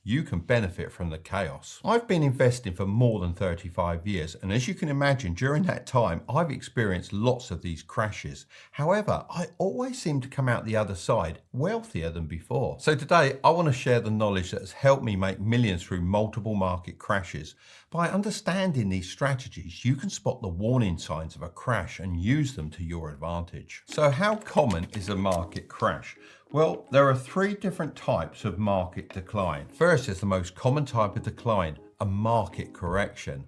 you can benefit from the chaos. I've been investing for more than 35 years, and as you can imagine, during that time, I've experienced lots of these crashes. However, I always seem to come out the other side wealthier than before. So today, I want to share the knowledge that has helped me make millions through multiple market crashes. By understanding these strategies, you can spot the warning signs of a crash and use them to your advantage. So how common is a market crash? Well, there are three different types of market decline. First is the most common type of decline, a market correction.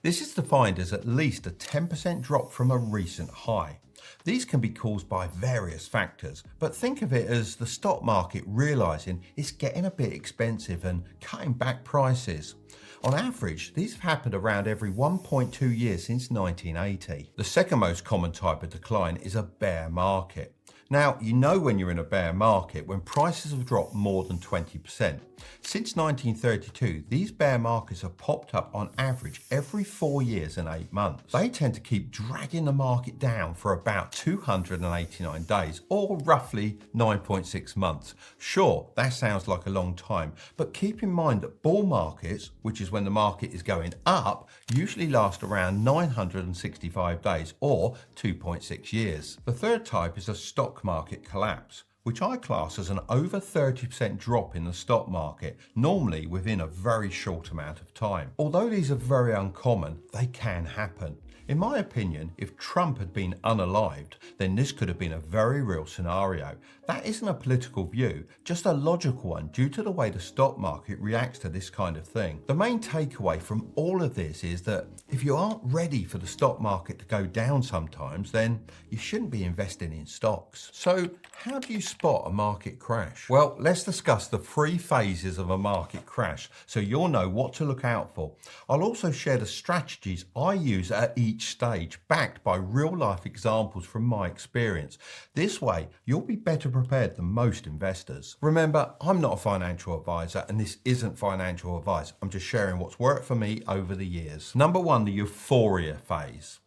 This is defined as at least a 10% drop from a recent high. These can be caused by various factors, but think of it as the stock market realizing it's getting a bit expensive and cutting back prices. On average, these have happened around every 1.2 years since 1980. The second most common type of decline is a bear market. Now, you know when you're in a bear market when prices have dropped more than 20%. Since 1932, these bear markets have popped up on average every 4 years and 8 months. They tend to keep dragging the market down for about 289 days, or roughly 9.6 months. Sure, that sounds like a long time, but keep in mind that bull markets, which is when the market is going up, usually last around 965 days, or 2.6 years. The third type is a stock market collapse, which I class as an over 30% drop in the stock market, normally within a very short amount of time. Although these are very uncommon, they can happen. In my opinion, if Trump had been unalived, then this could have been a very real scenario. That isn't a political view, just a logical one due to the way the stock market reacts to this kind of thing. The main takeaway from all of this is that if you aren't ready for the stock market to go down sometimes, then you shouldn't be investing in stocks. So how do you spot a market crash? Well, let's discuss the 3 phases of a market crash so you'll know what to look out for. I'll also share the strategies I use at each stage, backed by real-life examples from my experience. This way, you'll be better prepared than most investors. Remember, I'm not a financial advisor, and this isn't financial advice. I'm just sharing what's worked for me over the years. Number 1, the euphoria phase.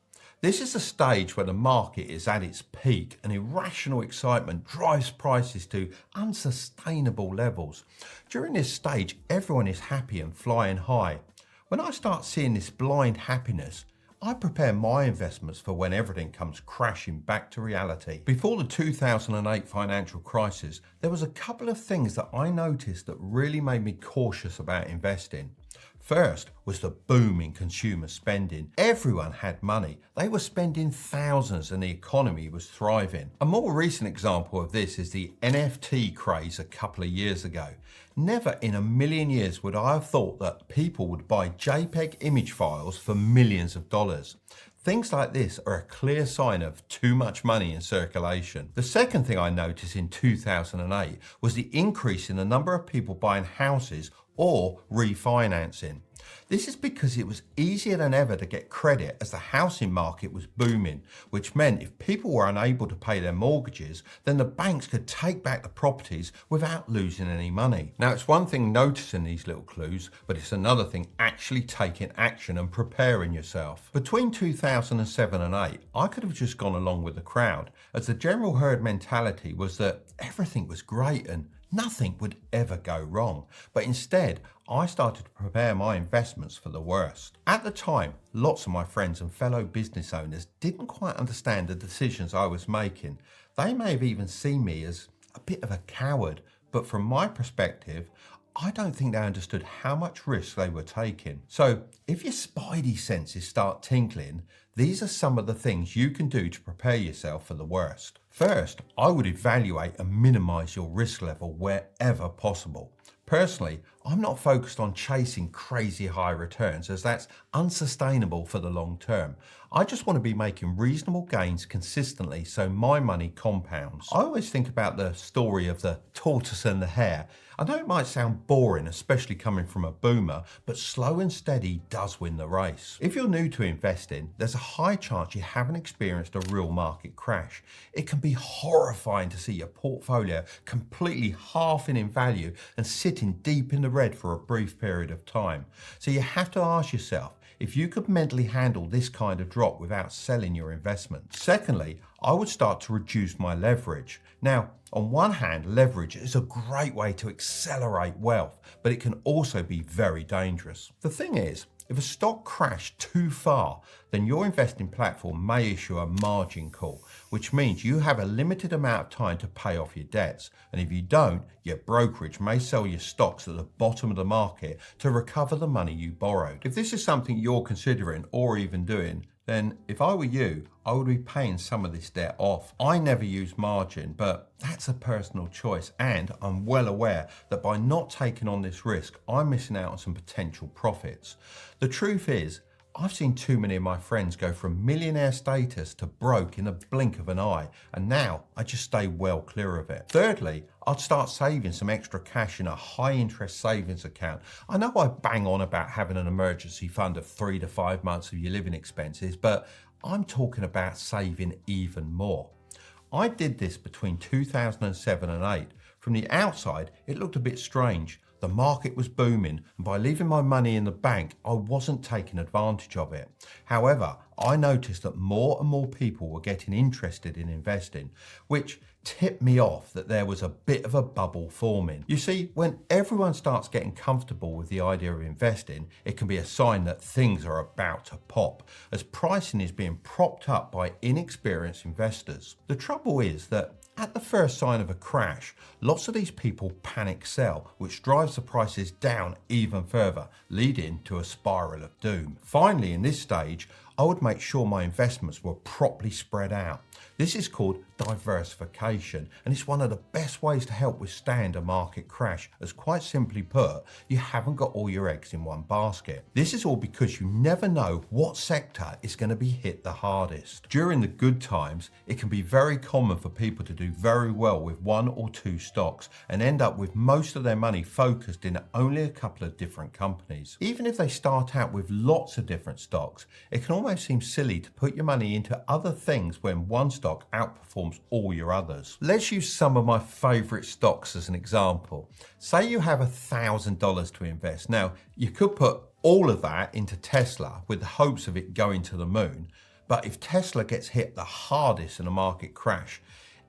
This is a stage where the market is at its peak and irrational excitement drives prices to unsustainable levels. During this stage, everyone is happy and flying high. When I start seeing this blind happiness, I prepare my investments for when everything comes crashing back to reality. Before the 2008 financial crisis, there was a couple of things that I noticed that really made me cautious about investing. First was the boom in consumer spending. Everyone had money. They were spending thousands and the economy was thriving. A more recent example of this is the NFT craze a couple of years ago. Never in a million years would I have thought that people would buy JPEG image files for millions of dollars. Things like this are a clear sign of too much money in circulation. The second thing I noticed in 2008 was the increase in the number of people buying houses or refinancing. This is because it was easier than ever to get credit as the housing market was booming, which meant if people were unable to pay their mortgages, then the banks could take back the properties without losing any money. Now, it's one thing noticing these little clues, but it's another thing actually taking action and preparing yourself. Between 2007 and 8, I could have just gone along with the crowd, as the general herd mentality was that everything was great and nothing would ever go wrong. But instead, I started to prepare my investments for the worst. At the time, lots of my friends and fellow business owners didn't quite understand the decisions I was making. They may have even seen me as a bit of a coward, but from my perspective, I don't think they understood how much risk they were taking. So if your spidey senses start tinkling, these are some of the things you can do to prepare yourself for the worst. First, I would evaluate and minimize your risk level wherever possible. Personally, I'm not focused on chasing crazy high returns as that's unsustainable for the long term. I just want to be making reasonable gains consistently so my money compounds. I always think about the story of the tortoise and the hare. I know it might sound boring, especially coming from a boomer, but slow and steady does win the race. If you're new to investing, there's a high chance you haven't experienced a real market crash. It can be horrifying to see your portfolio completely halving in value and sitting deep in the red for a brief period of time. So you have to ask yourself if you could mentally handle this kind of drop without selling your investment. Secondly, I would start to reduce my leverage. Now, on one hand, leverage is a great way to accelerate wealth, but it can also be very dangerous. The thing is, if a stock crashed too far, then your investing platform may issue a margin call, which means you have a limited amount of time to pay off your debts. And if you don't, your brokerage may sell your stocks at the bottom of the market to recover the money you borrowed. If this is something you're considering or even doing, then if I were you, I would be paying some of this debt off. I never use margin, but that's a personal choice, and I'm well aware that by not taking on this risk, I'm missing out on some potential profits. The truth is, I've seen too many of my friends go from millionaire status to broke in a blink of an eye, and now I just stay well clear of it. Thirdly, I'd start saving some extra cash in a high interest savings account. I know I bang on about having an emergency fund of 3 to 5 months of your living expenses, but I'm talking about saving even more. I did this between 2007 and 8. From the outside, it looked a bit strange. The market was booming, and by leaving my money in the bank, I wasn't taking advantage of it. However, I noticed that more and more people were getting interested in investing, which tipped me off that there was a bit of a bubble forming. You see, when everyone starts getting comfortable with the idea of investing, it can be a sign that things are about to pop, as pricing is being propped up by inexperienced investors. The trouble is that at the first sign of a crash, lots of these people panic sell, which drives the prices down even further, leading to a spiral of doom. Finally, in this stage, I would make sure my investments were properly spread out. This is called diversification, and it's one of the best ways to help withstand a market crash, as quite simply put, you haven't got all your eggs in one basket. This is all because you never know what sector is going to be hit the hardest. During the good times, it can be very common for people to do very well with 1 or 2 stocks and end up with most of their money focused in only a couple of different companies. Even if they start out with lots of different stocks, it can almost seem silly to put your money into other things when one stock outperforms all your others. Let's use some of my favorite stocks as an example. Say you have $1,000 to invest. Now, you could put all of that into Tesla with the hopes of it going to the moon, but if Tesla gets hit the hardest in a market crash,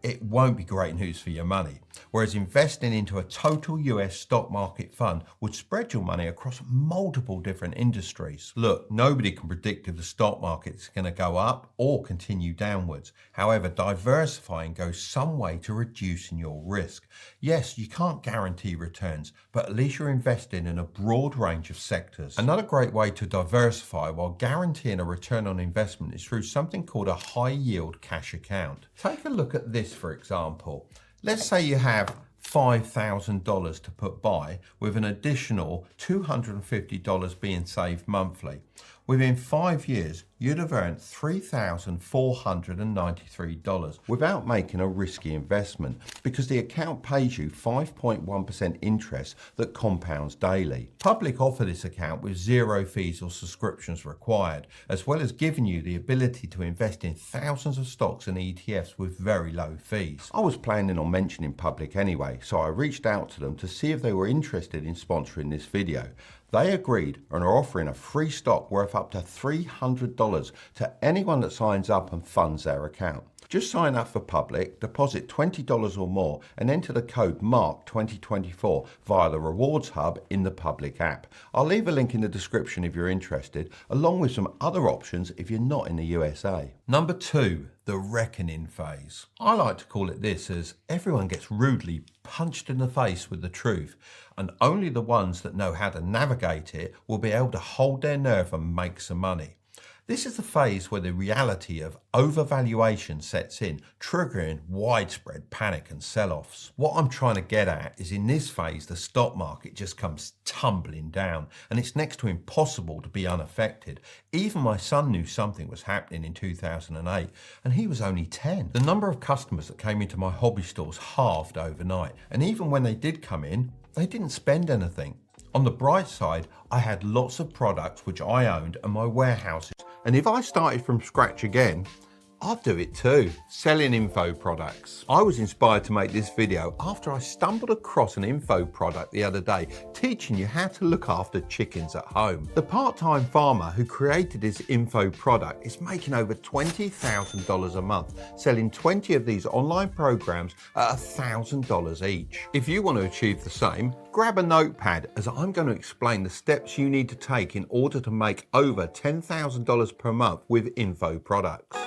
it won't be great news for your money. Whereas investing into a total US stock market fund would spread your money across multiple different industries. Look, nobody can predict if the stock market is going to go up or continue downwards. However, diversifying goes some way to reducing your risk. Yes, you can't guarantee returns, but at least you're investing in a broad range of sectors. Another great way to diversify while guaranteeing a return on investment is through something called a high yield cash account. Take a look at this, for example. Let's say you have $5,000 to put by with an additional $250 being saved monthly. Within 5 years, you'd have earned $3,493 without making a risky investment, because the account pays you 5.1% interest that compounds daily. Public offer this account with 0 fees or subscriptions required, as well as giving you the ability to invest in thousands of stocks and ETFs with very low fees. I was planning on mentioning Public anyway, so I reached out to them to see if they were interested in sponsoring this video. They agreed and are offering a free stock worth up to $300 to anyone that signs up and funds their account. Just sign up for Public, deposit $20 or more, and enter the code MARK2024 via the Rewards Hub in the Public app. I'll leave a link in the description if you're interested, along with some other options if you're not in the USA. Number 2, the reckoning phase. I like to call it this, as everyone gets rudely punched in the face with the truth, and only the ones that know how to navigate it will be able to hold their nerve and make some money. This is the phase where the reality of overvaluation sets in, triggering widespread panic and sell-offs. What I'm trying to get at is in this phase, the stock market just comes tumbling down, and it's next to impossible to be unaffected. Even my son knew something was happening in 2008, and he was only 10. The number of customers that came into my hobby stores halved overnight, and even when they did come in, they didn't spend anything. On the bright side, I had lots of products which I owned and my warehouses. And if I started from scratch again, I'd do it too, selling info products. I was inspired to make this video after I stumbled across an info product the other day teaching you how to look after chickens at home. The part-time farmer who created this info product is making over $20,000 a month, selling 20 of these online programs at $1,000 each. If you want to achieve the same, grab a notepad as I'm going to explain the steps you need to take in order to make over $10,000 per month with info products.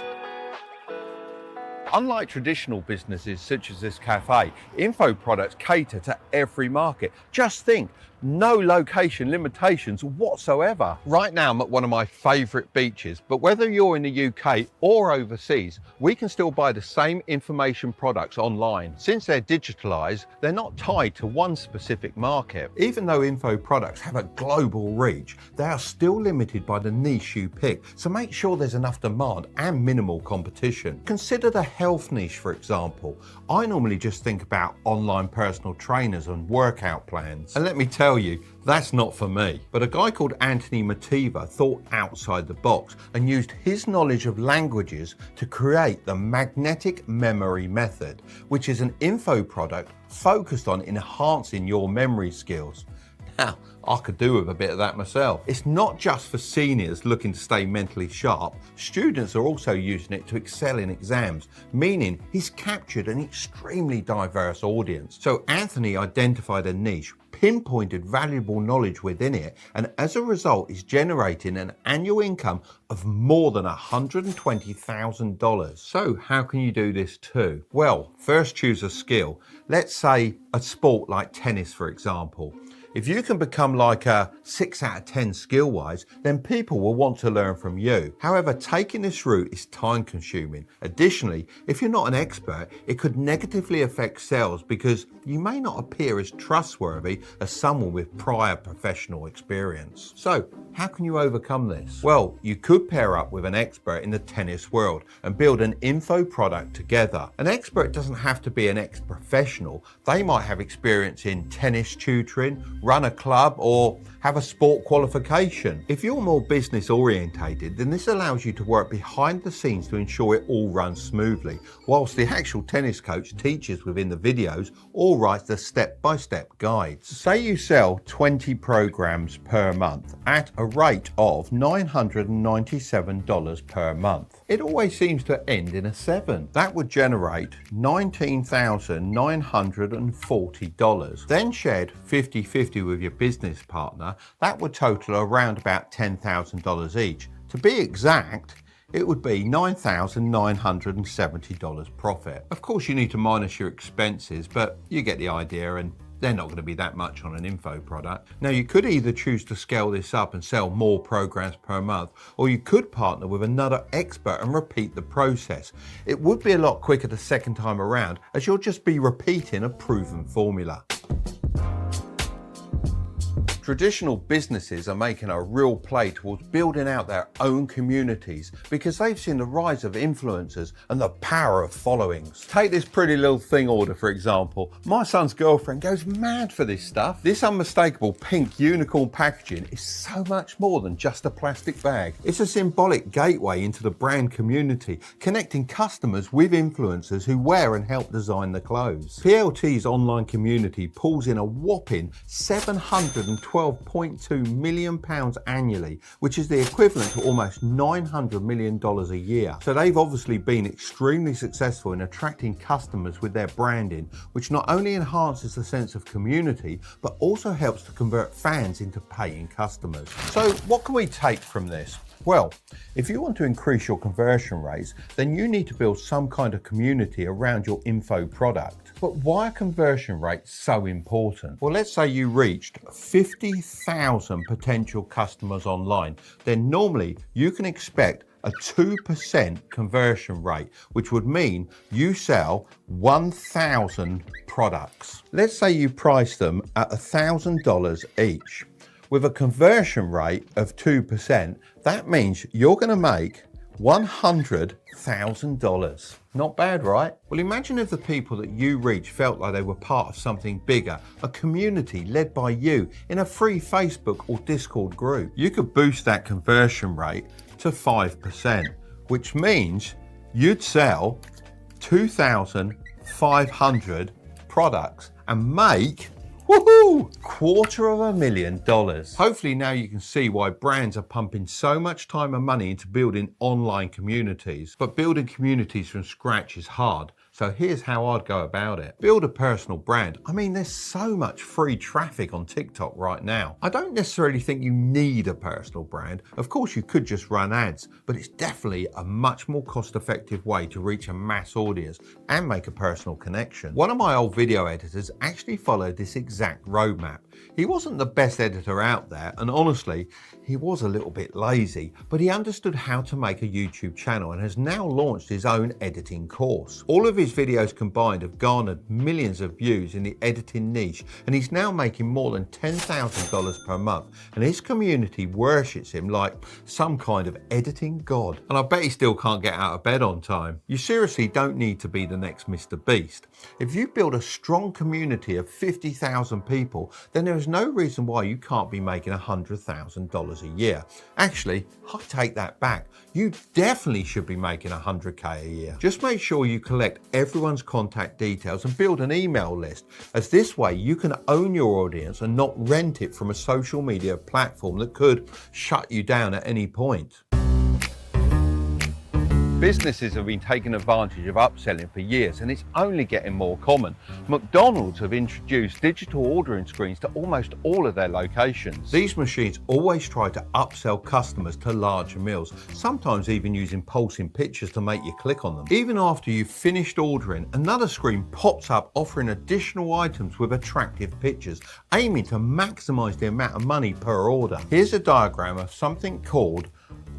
Unlike traditional businesses such as this cafe, info products cater to every market. Just think, no location limitations whatsoever. Right now I'm at one of my favourite beaches, but whether you're in the UK or overseas, we can still buy the same information products online. Since they're digitalised, they're not tied to one specific market. Even though info products have a global reach, they are still limited by the niche you pick, so make sure there's enough demand and minimal competition. Consider the health niche, for example. I normally just think about online personal trainers and workout plans. And let me tell you, that's not for me. But a guy called Anthony Mativa thought outside the box and used his knowledge of languages to create the magnetic memory method, which is an info product focused on enhancing your memory skills. Now, I could do with a bit of that myself. It's not just for seniors looking to stay mentally sharp. Students are also using it to excel in exams, meaning he's captured an extremely diverse audience. So Anthony identified a niche, pinpointed valuable knowledge within it, and as a result is generating an annual income of more than $120,000. So how can you do this too? Well, first choose a skill. Let's say a sport like tennis, for example. If you can become like a 6 out of 10 skill-wise, then people will want to learn from you. However, taking this route is time-consuming. Additionally, if you're not an expert, it could negatively affect sales because you may not appear as trustworthy as someone with prior professional experience. So, how can you overcome this? Well, you could pair up with an expert in the tennis world and build an info product together. An expert doesn't have to be an ex-professional. They might have experience in tennis tutoring, run a club, or have a sport qualification. If you're more business orientated, then this allows you to work behind the scenes to ensure it all runs smoothly, whilst the actual tennis coach teaches within the videos or writes the step-by-step guides. Say you sell 20 programs per month at a rate of $997 per month. It always seems to end in a 7. That would generate $19,940. Then shared 50-50 with your business partner, that would total around about $10,000 each. To be exact, it would be $9,970 profit. Of course, you need to minus your expenses, but you get the idea, and they're not going to be that much on an info product. Now, you could either choose to scale this up and sell more programs per month, or you could partner with another expert and repeat the process. It would be a lot quicker the second time around, as you'll just be repeating a proven formula. Traditional businesses are making a real play towards building out their own communities because they've seen the rise of influencers and the power of followings. Take this pretty little thing order, for example. My son's girlfriend goes mad for this stuff. This unmistakable pink unicorn packaging is so much more than just a plastic bag. It's a symbolic gateway into the brand community, connecting customers with influencers who wear and help design the clothes. PLT's online community pulls in a whopping £712.2 million annually, which is the equivalent to almost $900 million a year. So they've obviously been extremely successful in attracting customers with their branding, which not only enhances the sense of community, but also helps to convert fans into paying customers. So what can we take from this? Well, if you want to increase your conversion rates, then you need to build some kind of community around your info product. But why are conversion rates so important? Well, let's say you reached 50,000 potential customers online, then normally you can expect a 2% conversion rate, which would mean you sell 1,000 products. Let's say you price them at $1,000 each. With a conversion rate of 2%, that means you're going to make $100,000. Not bad, right? Well, imagine if the people that you reach felt like they were part of something bigger, a community led by you in a free Facebook or Discord group. You could boost that conversion rate to 5%, which means you'd sell 2,500 products and make $250,000. Hopefully now you can see why brands are pumping so much time and money into building online communities. But building communities from scratch is hard. So here's how I'd go about it. Build a personal brand. I mean, there's so much free traffic on TikTok right now. I don't necessarily think you need a personal brand. Of course, you could just run ads, but it's definitely a much more cost-effective way to reach a mass audience and make a personal connection. One of my old video editors actually followed this exact roadmap. He wasn't the best editor out there, and honestly, he was a little bit lazy, but he understood how to make a YouTube channel and has now launched his own editing course. All of his videos combined have garnered millions of views in the editing niche, and he's now making more than $10,000 per month, and his community worships him like some kind of editing god. And I bet he still can't get out of bed on time. You seriously don't need to be the next Mr. Beast. If you build a strong community of 50,000 people, then there is no reason why you can't be making $100,000 a year. Actually, I take that back. You definitely should be making $100K a year. Just make sure you collect everyone's contact details and build an email list, as this way you can own your audience and not rent it from a social media platform that could shut you down at any point. Businesses have been taking advantage of upselling for years, and it's only getting more common. McDonald's have introduced digital ordering screens to almost all of their locations. These machines always try to upsell customers to larger meals, sometimes even using pulsing pictures to make you click on them. Even after you've finished ordering, another screen pops up offering additional items with attractive pictures, aiming to maximize the amount of money per order. Here's a diagram of something called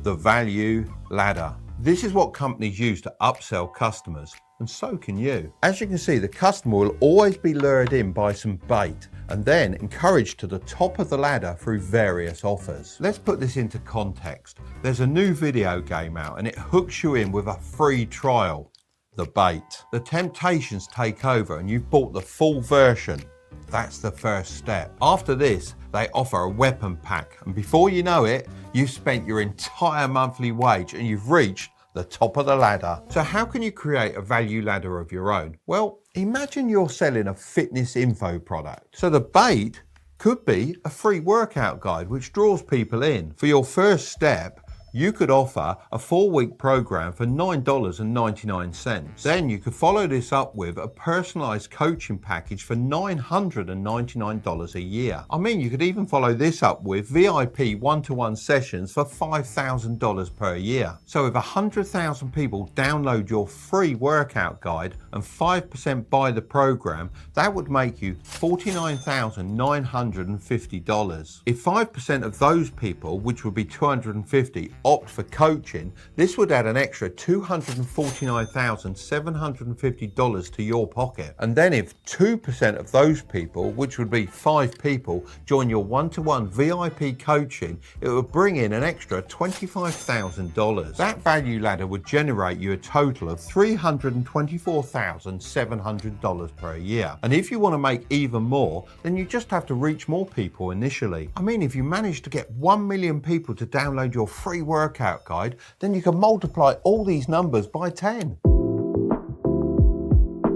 the value ladder. This is what companies use to upsell customers, and so can you. As you can see, the customer will always be lured in by some bait and then encouraged to the top of the ladder through various offers. Let's put this into context. There's a new video game out and it hooks you in with a free trial. The bait. The temptations take over and you've bought the full version. That's the first step. After this, they offer a weapon pack, and before you know it, you've spent your entire monthly wage and you've reached the top of the ladder. So how can you create a value ladder of your own? Well, imagine you're selling a fitness info product. So the bait could be a free workout guide which draws people in. For your first step, you could offer a 4-week program for $9.99. Then you could follow this up with a personalized coaching package for $999 a year. I mean, you could even follow this up with VIP one-to-one sessions for $5,000 per year. So if 100,000 people download your free workout guide and 5% buy the program, that would make you $49,950. If 5% of those people, which would be 250, opt for coaching, this would add an extra $249,750 to your pocket. And then if 2% of those people, which would be 5 people, join your one-to-one VIP coaching, it would bring in an extra $25,000. That value ladder would generate you a total of $324,700 per year. And if you want to make even more, then you just have to reach more people initially. I mean, if you manage to get 1 million people to download your free workout guide, then you can multiply all these numbers by 10.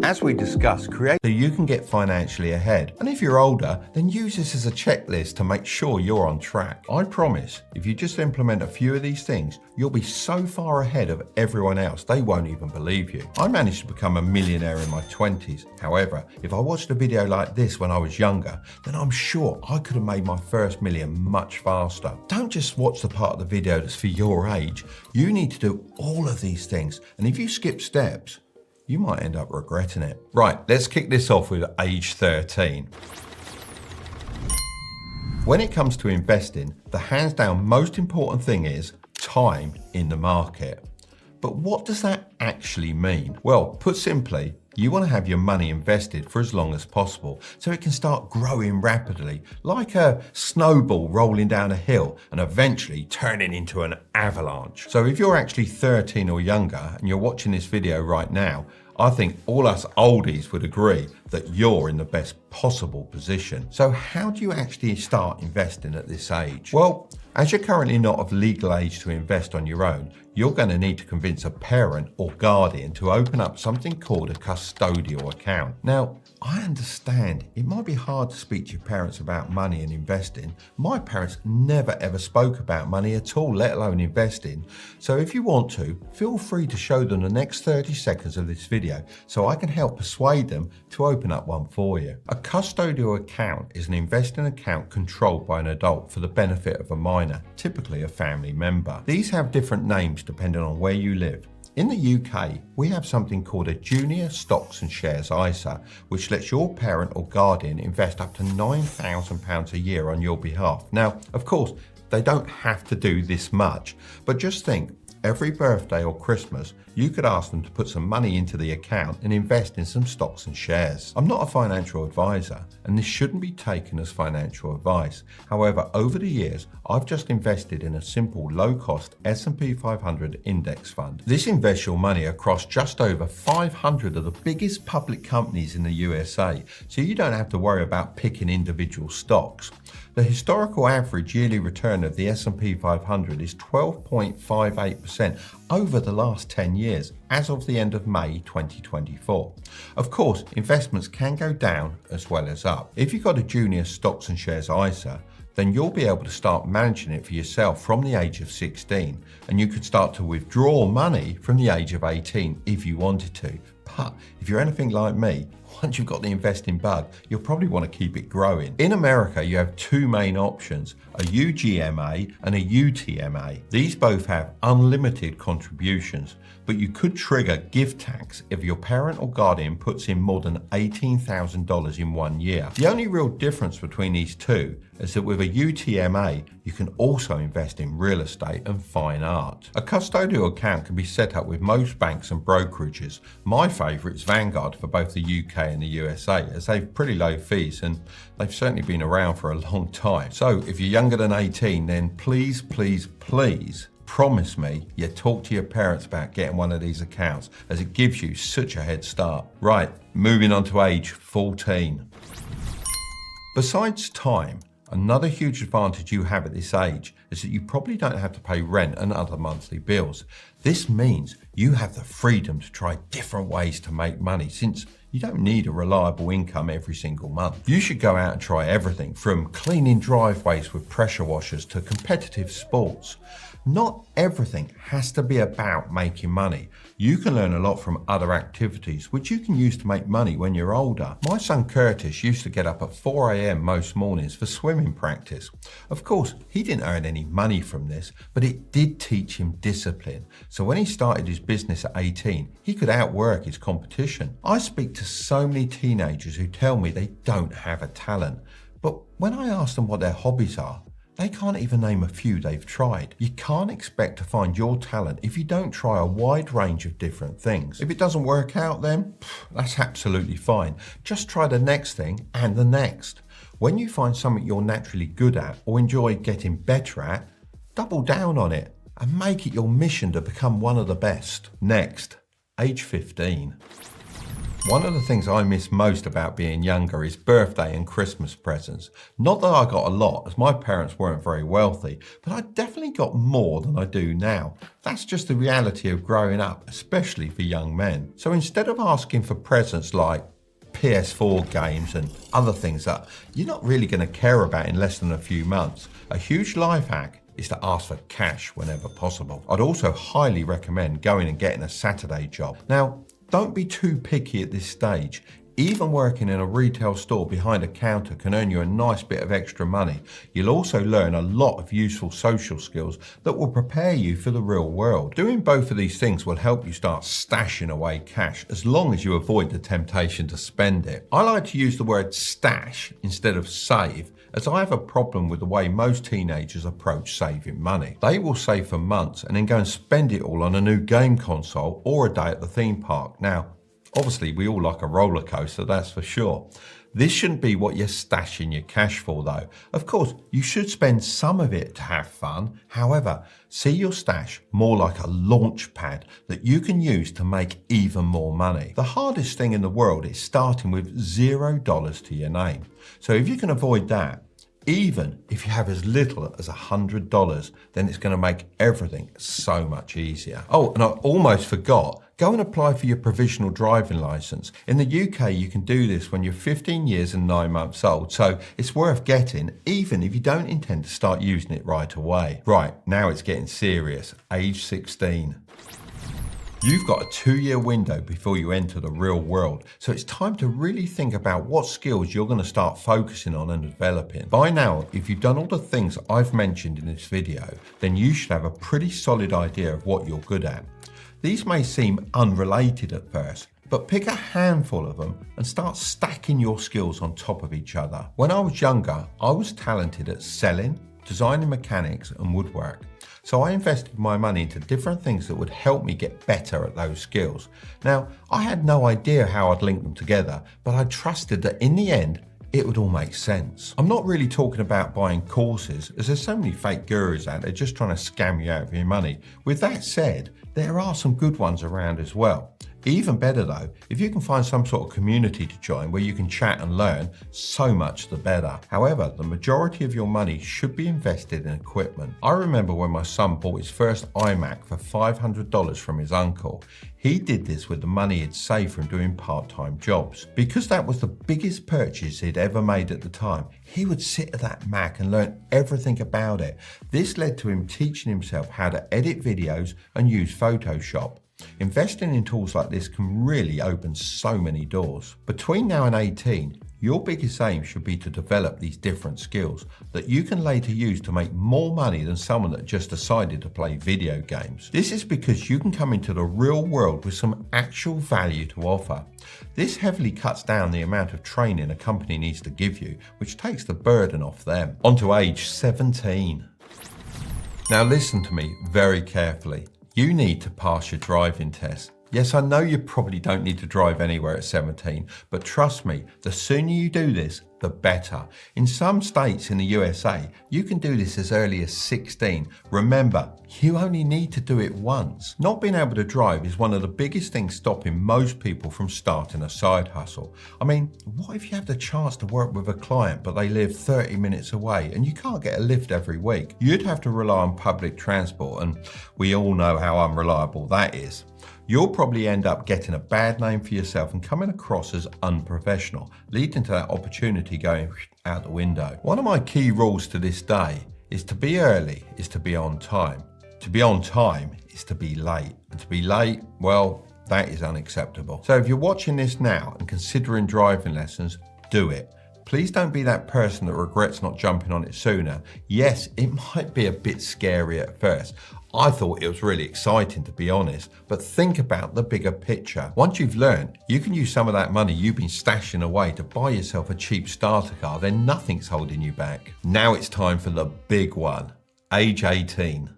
As we discussed, create so you can get financially ahead. And if you're older, then use this as a checklist to make sure you're on track. I promise, if you just implement a few of these things, you'll be so far ahead of everyone else, they won't even believe you. I managed to become a millionaire in my 20s. However, if I watched a video like this when I was younger, then I'm sure I could have made my first million much faster. Don't just watch the part of the video that's for your age. You need to do all of these things. And if you skip steps, you might end up regretting it. Right, let's kick this off with age 13. When it comes to investing, the hands down most important thing is time in the market. But what does that actually mean? Well, put simply, you want to have your money invested for as long as possible so it can start growing rapidly, like a snowball rolling down a hill and eventually turning into an avalanche. So if you're actually 13 or younger and you're watching this video right now, I think all us oldies would agree that you're in the best possible position. So how do you actually start investing at this age? Well, as you're currently not of legal age to invest on your own, you're going to need to convince a parent or guardian to open up something called a custodial account. Now, I understand it might be hard to speak to your parents about money and investing. My parents never ever spoke about money at all, let alone investing. So if you want to, feel free to show them the next 30 seconds of this video so I can help persuade them to open up one for you. A custodial account is an investing account controlled by an adult for the benefit of a minor, typically a family member. These have different names depending on where you live. In the UK, we have something called a Junior Stocks and Shares ISA, which lets your parent or guardian invest up to £9,000 a year on your behalf. Now, of course, they don't have to do this much, but just think, every birthday or Christmas, you could ask them to put some money into the account and invest in some stocks and shares. I'm not a financial advisor, and this shouldn't be taken as financial advice. However, over the years, I've just invested in a simple low-cost S&P 500 index fund. This invests your money across just over 500 of the biggest public companies in the USA, so you don't have to worry about picking individual stocks. The historical average yearly return of the S&P 500 is 12.58% over the last 10 years, as of the end of May 2024. Of course, investments can go down as well as up. If you've got a Junior Stocks and Shares ISA, then you'll be able to start managing it for yourself from the age of 16, and you could start to withdraw money from the age of 18 if you wanted to. But if you're anything like me, once you've got the investing bug, you'll probably want to keep it growing. In America, you have two main options, a UGMA and a UTMA. These both have unlimited contributions, but you could trigger gift tax if your parent or guardian puts in more than $18,000 in 1 year. The only real difference between these two is that with a UTMA, you can also invest in real estate and fine art. A custodial account can be set up with most banks and brokerages. My favourite is Vanguard for both the UK and the USA, as they've pretty low fees and they've certainly been around for a long time. So if you're younger than 18, then please promise me you talk to your parents about getting one of these accounts, as it gives you such a head start. Right, moving on to age 14. Besides time, another huge advantage you have at this age is that you probably don't have to pay rent and other monthly bills. This means you have the freedom to try different ways to make money, since you don't need a reliable income every single month. You should go out and try everything from cleaning driveways with pressure washers to competitive sports. Not everything has to be about making money. You can learn a lot from other activities, which you can use to make money when you're older. My son Curtis used to get up at 4 a.m. most mornings for swimming practice. Of course, he didn't earn any money from this, but it did teach him discipline. So when he started his business at 18, he could outwork his competition. I speak to so many teenagers who tell me they don't have a talent, but when I ask them what their hobbies are, they can't even name a few they've tried. You can't expect to find your talent if you don't try a wide range of different things. If it doesn't work out, then that's absolutely fine. Just try the next thing and the next. When you find something you're naturally good at or enjoy getting better at, double down on it and make it your mission to become one of the best. Next, age 15. One of the things I miss most about being younger is birthday and Christmas presents. Not that I got a lot, as my parents weren't very wealthy, but I definitely got more than I do now. That's just the reality of growing up, especially for young men. So instead of asking for presents like PS4 games and other things that you're not really going to care about in less than a few months, a huge life hack is to ask for cash whenever possible. I'd also highly recommend going and getting a Saturday job. Now, don't be too picky at this stage. Even working in a retail store behind a counter can earn you a nice bit of extra money. You'll also learn a lot of useful social skills that will prepare you for the real world. Doing both of these things will help you start stashing away cash, as long as you avoid the temptation to spend it. I like to use the word stash instead of save, as I have a problem with the way most teenagers approach saving money. They will save for months and then go and spend it all on a new game console or a day at the theme park. Now, obviously we all like a roller coaster, that's for sure. This shouldn't be what you're stashing your cash for though. Of course, you should spend some of it to have fun. However, see your stash more like a launch pad that you can use to make even more money. The hardest thing in the world is starting with $0 to your name. So if you can avoid that, Even if you have as little as $100, then it's going to make everything so much easier. Oh, and I almost forgot, go and apply for your provisional driving license. In the UK, you can do this when you're 15 years and 9 months old, so it's worth getting, even if you don't intend to start using it right away. Right, now it's getting serious, age 16. You've got a 2-year window before you enter the real world, so it's time to really think about what skills you're going to start focusing on and developing. By now, if you've done all the things I've mentioned in this video, then you should have a pretty solid idea of what you're good at. These may seem unrelated at first, but pick a handful of them and start stacking your skills on top of each other. When I was younger, I was talented at selling, designing mechanics and woodwork. So I invested my money into different things that would help me get better at those skills. Now, I had no idea how I'd link them together, but I trusted that in the end, it would all make sense. I'm not really talking about buying courses, as there's so many fake gurus out there just trying to scam you out of your money. With that said, there are some good ones around as well. Even better though, if you can find some sort of community to join where you can chat and learn, so much the better. However, the majority of your money should be invested in equipment. I remember when my son bought his first iMac for $500 from his uncle. He did this with the money he'd saved from doing part-time jobs. Because that was the biggest purchase he'd ever made at the time, he would sit at that Mac and learn everything about it. This led to him teaching himself how to edit videos and use Photoshop. Investing in tools like this can really open so many doors. Between now and 18, your biggest aim should be to develop these different skills that you can later use to make more money than someone that just decided to play video games. This is because you can come into the real world with some actual value to offer. This heavily cuts down the amount of training a company needs to give you, which takes the burden off them. On to age 17. Now listen to me very carefully. You need to pass your driving test. Yes, I know you probably don't need to drive anywhere at 17, but trust me, the sooner you do this, the better. In some states in the USA, you can do this as early as 16. Remember, you only need to do it once. Not being able to drive is one of the biggest things stopping most people from starting a side hustle. I mean, what if you have the chance to work with a client but they live 30 minutes away and you can't get a lift every week? You'd have to rely on public transport, and we all know how unreliable that is. You'll probably end up getting a bad name for yourself and coming across as unprofessional, leading to that opportunity going out the window. One of my key rules to this day is to be early is to be on time. To be on time is to be late. And to be late, well, that is unacceptable. So if you're watching this now and considering driving lessons, do it. Please don't be that person that regrets not jumping on it sooner. Yes, it might be a bit scary at first. I thought it was really exciting, to be honest, but think about the bigger picture. Once you've learned, you can use some of that money you've been stashing away to buy yourself a cheap starter car, then nothing's holding you back. Now it's time for the big one, age 18.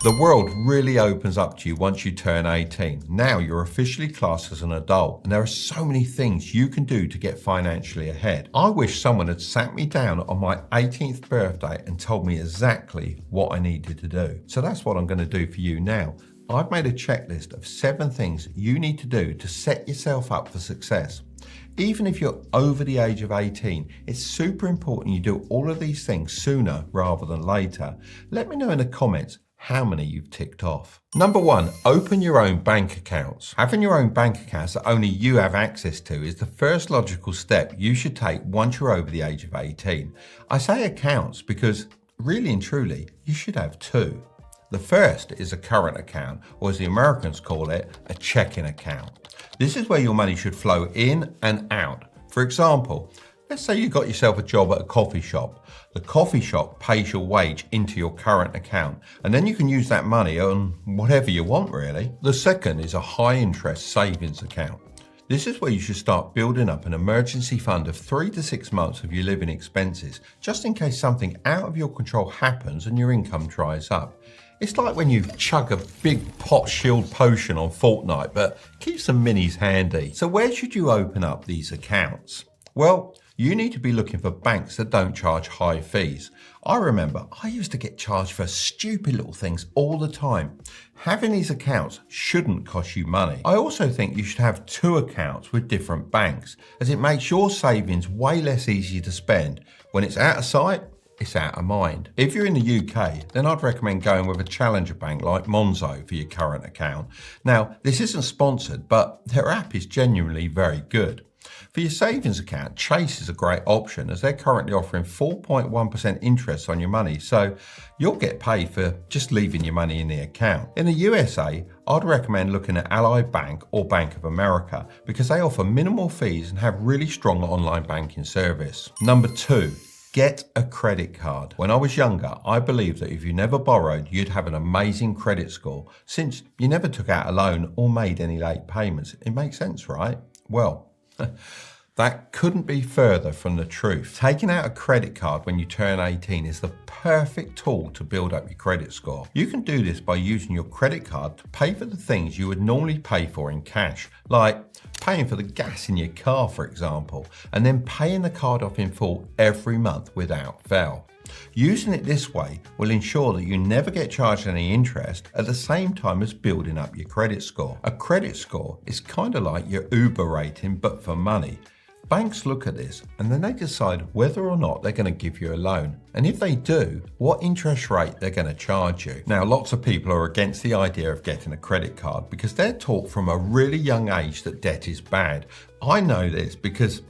The world really opens up to you once you turn 18. Now you're officially classed as an adult, and there are so many things you can do to get financially ahead. I wish someone had sat me down on my 18th birthday and told me exactly what I needed to do. So that's what I'm going to do for you now. I've made a checklist of 7 things you need to do to set yourself up for success. Even if you're over the age of 18, it's super important you do all of these things sooner rather than later. Let me know in the comments how many you've ticked off. Number 1, open your own bank accounts. Having your own bank accounts that only you have access to is the first logical step you should take once you're over the age of 18. I say accounts because really and truly, you should have 2. The first is a current account, or as the Americans call it, a checking account. This is where your money should flow in and out. For example, let's say you got yourself a job at a coffee shop. The coffee shop pays your wage into your current account, and then you can use that money on whatever you want, really. The second is a high interest savings account. This is where you should start building up an emergency fund of 3 to 6 months of your living expenses, just in case something out of your control happens and your income dries up. It's like when you chug a big pot shield potion on Fortnite, but keep some minis handy. So where should you open up these accounts? Well, you need to be looking for banks that don't charge high fees. I remember I used to get charged for stupid little things all the time. Having these accounts shouldn't cost you money. I also think you should have 2 accounts with different banks, as it makes your savings way less easy to spend When it's out of sight, it's out of mind. If you're in the UK, then I'd recommend going with a challenger bank like Monzo for your current account. Now, this isn't sponsored, but their app is genuinely very good. For your savings account, Chase is a great option as they're currently offering 4.1% interest on your money, so you'll get paid for just leaving your money in the account. In the USA, I'd recommend looking at Ally Bank or Bank of America because they offer minimal fees and have really strong online banking service. Number 2. Get a credit card. When I was younger, I believed that if you never borrowed, you'd have an amazing credit score since you never took out a loan or made any late payments. It makes sense, right? Well, that couldn't be further from the truth. Taking out a credit card when you turn 18 is the perfect tool to build up your credit score. You can do this by using your credit card to pay for the things you would normally pay for in cash, like paying for the gas in your car, for example, and then paying the card off in full every month without fail. Using it this way will ensure that you never get charged any interest at the same time as building up your credit score. A credit score is kind of like your Uber rating, but for money. Banks look at this and then they decide whether or not they're going to give you a loan. And if they do, what interest rate they're going to charge you. Now, lots of people are against the idea of getting a credit card because they're taught from a really young age that debt is bad. I know this because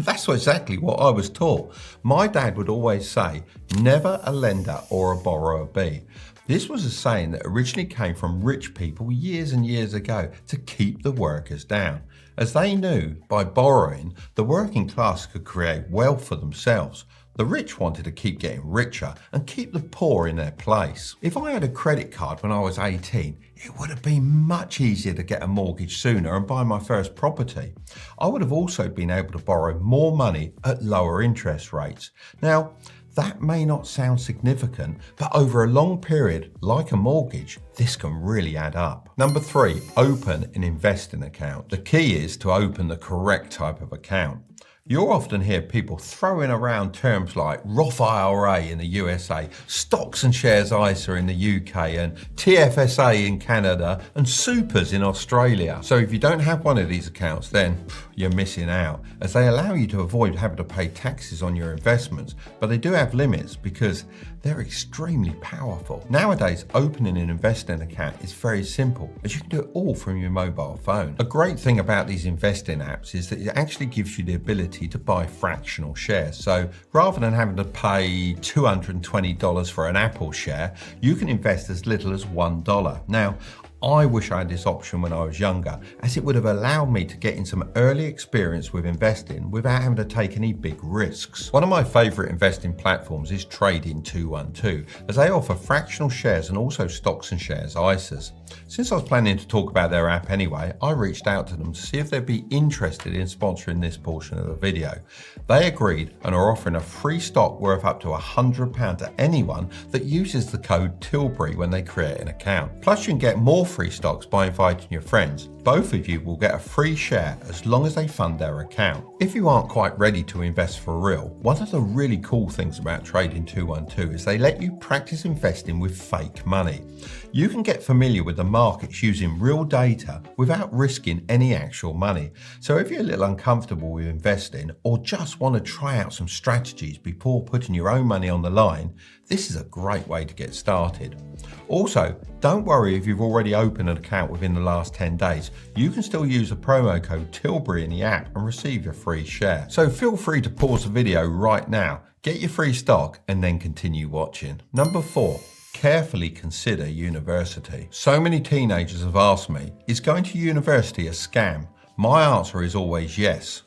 that's exactly what I was taught. My dad would always say, never a lender or a borrower be. This was a saying that originally came from rich people years and years ago to keep the workers down, as they knew by borrowing, the working class could create wealth for themselves. The rich wanted to keep getting richer and keep the poor in their place. If I had a credit card when I was 18, it would have been much easier to get a mortgage sooner and buy my first property. I would have also been able to borrow more money at lower interest rates. Now, that may not sound significant, but over a long period, like a mortgage, this can really add up. Number 3, open an investing account. The key is to open the correct type of account. You'll often hear people throwing around terms like Roth IRA in the USA, stocks and shares ISA in the UK, and TFSA in Canada, and supers in Australia. So if you don't have one of these accounts, then you're missing out, as they allow you to avoid having to pay taxes on your investments, but they do have limits because they're extremely powerful. Nowadays, opening an investing account is very simple, as you can do it all from your mobile phone. A great thing about these investing apps is that it actually gives you the ability to buy fractional shares. So rather than having to pay $220 for an Apple share, you can invest as little as $1. Now, I wish I had this option when I was younger, as it would have allowed me to get in some early experience with investing without having to take any big risks. One of my favourite investing platforms is Trading 212, as they offer fractional shares and also stocks and shares ISAs. Since I was planning to talk about their app anyway, I reached out to them to see if they'd be interested in sponsoring this portion of the video. They agreed and are offering a free stock worth up to £100 to anyone that uses the code Tilbury when they create an account. Plus you can get more free stocks by inviting your friends. Both of you will get a free share as long as they fund their account. If you aren't quite ready to invest for real, one of the really cool things about Trading 212 is they let you practice investing with fake money. You can get familiar with the markets using real data without risking any actual money. So if you're a little uncomfortable with investing or just want to try out some strategies before putting your own money on the line, this is a great way to get started. Also, don't worry if you've already opened an account within the last 10 days. You can still use the promo code Tilbury in the app and receive your free share. So feel free to pause the video right now, get your free stock, and then continue watching. Number 4. Carefully consider university. So many teenagers have asked me, is going to university a scam? My answer is always yes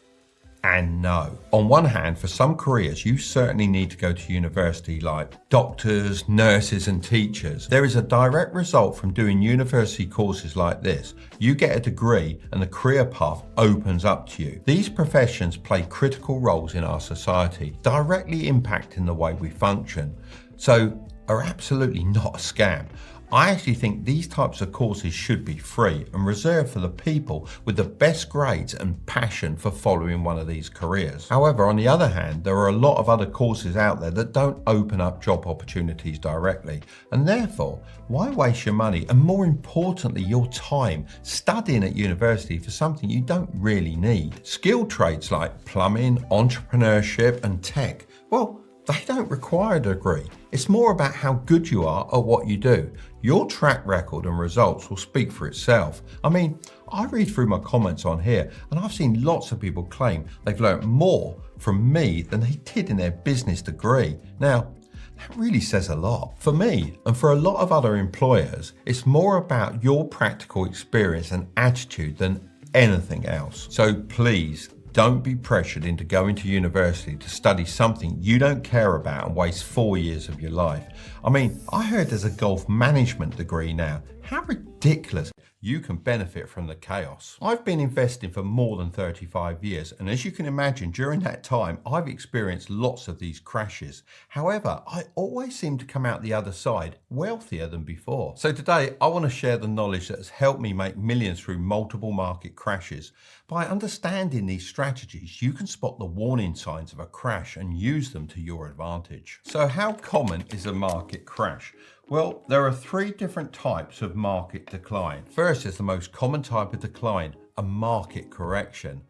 and no. On one hand, for some careers, you certainly need to go to university, like doctors, nurses, and teachers. There is a direct result from doing university courses like this. You get a degree and the career path opens up to you. These professions play critical roles in our society, directly impacting the way we function. So, are absolutely not a scam. I actually think these types of courses should be free and reserved for the people with the best grades and passion for following one of these careers. However, on the other hand, there are a lot of other courses out there that don't open up job opportunities directly. And therefore, why waste your money and, more importantly, your time studying at university for something you don't really need? Skilled trades like plumbing, entrepreneurship, and tech, Well, they don't require a degree. It's more about how good you are at what you do. Your track record and results will speak for itself. I mean, I read through my comments on here and I've seen lots of people claim they've learnt more from me than they did in their business degree. Now, that really says a lot. For me, and for a lot of other employers, it's more about your practical experience and attitude than anything else. So please, don't be pressured into going to university to study something you don't care about and waste 4 years of your life. I mean, I heard there's a golf management degree now. How ridiculous. You can benefit from the chaos. I've been investing for more than 35 years, and as you can imagine, during that time, I've experienced lots of these crashes. However, I always seem to come out the other side wealthier than before. So today, I want to share the knowledge that has helped me make millions through multiple market crashes. By understanding these strategies, you can spot the warning signs of a crash and use them to your advantage. So how common is a market crash? Well, there are 3 different types of market decline. First is the most common type of decline, a market correction.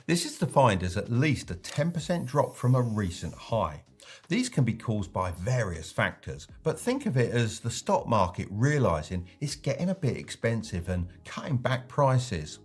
This is defined as at least a 10% drop from a recent high. These can be caused by various factors, but think of it as the stock market realizing it's getting a bit expensive and cutting back prices.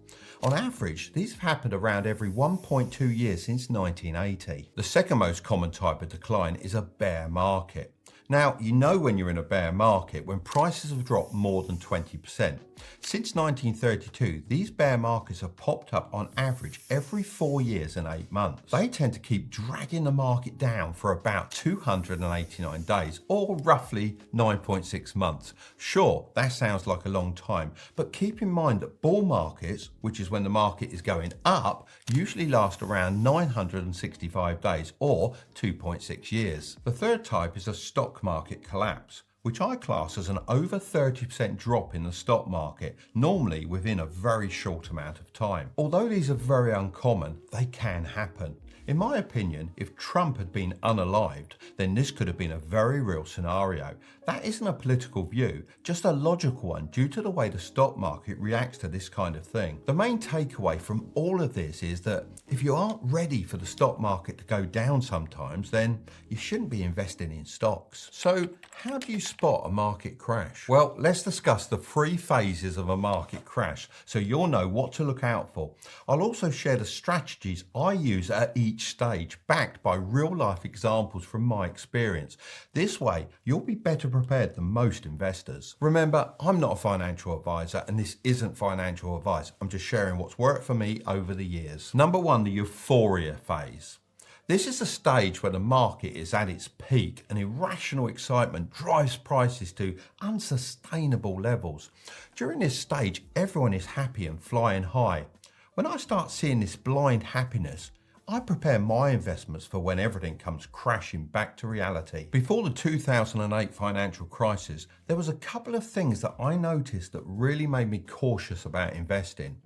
On average, these have happened around every 1.2 years since 1980. The second most common type of decline is a bear market. Now, you know when you're in a bear market when prices have dropped more than 20%. Since 1932, these bear markets have popped up on average every 4 years and 8 months. They tend to keep dragging the market down for about 289 days, or roughly 9.6 months. Sure, that sounds like a long time, but keep in mind that bull markets, which is when the market is going up, usually last around 965 days, or 2.6 years. The third type is a stock market collapse, which I class as an over 30% drop in the stock market, normally within a very short amount of time. Although these are very uncommon, they can happen. In my opinion, if Trump had been unalived, then this could have been a very real scenario. That isn't a political view, just a logical one due to the way the stock market reacts to this kind of thing. The main takeaway from all of this is that if you aren't ready for the stock market to go down sometimes, then you shouldn't be investing in stocks. So how do you spot a market crash? Well, let's discuss the 3 phases of a market crash so you'll know what to look out for. I'll also share the strategies I use at each stage, backed by real-life examples from my experience. This way, you'll be better prepared than most investors. Remember, I'm not a financial advisor and this isn't financial advice. I'm just sharing what's worked for me over the years. Number 1, the euphoria phase. This is the stage where the market is at its peak and irrational excitement drives prices to unsustainable levels. During this stage, everyone is happy and flying high. When I start seeing this blind happiness, I prepare my investments for when everything comes crashing back to reality. Before the 2008 financial crisis, there was a couple of things that I noticed that really made me cautious about investing.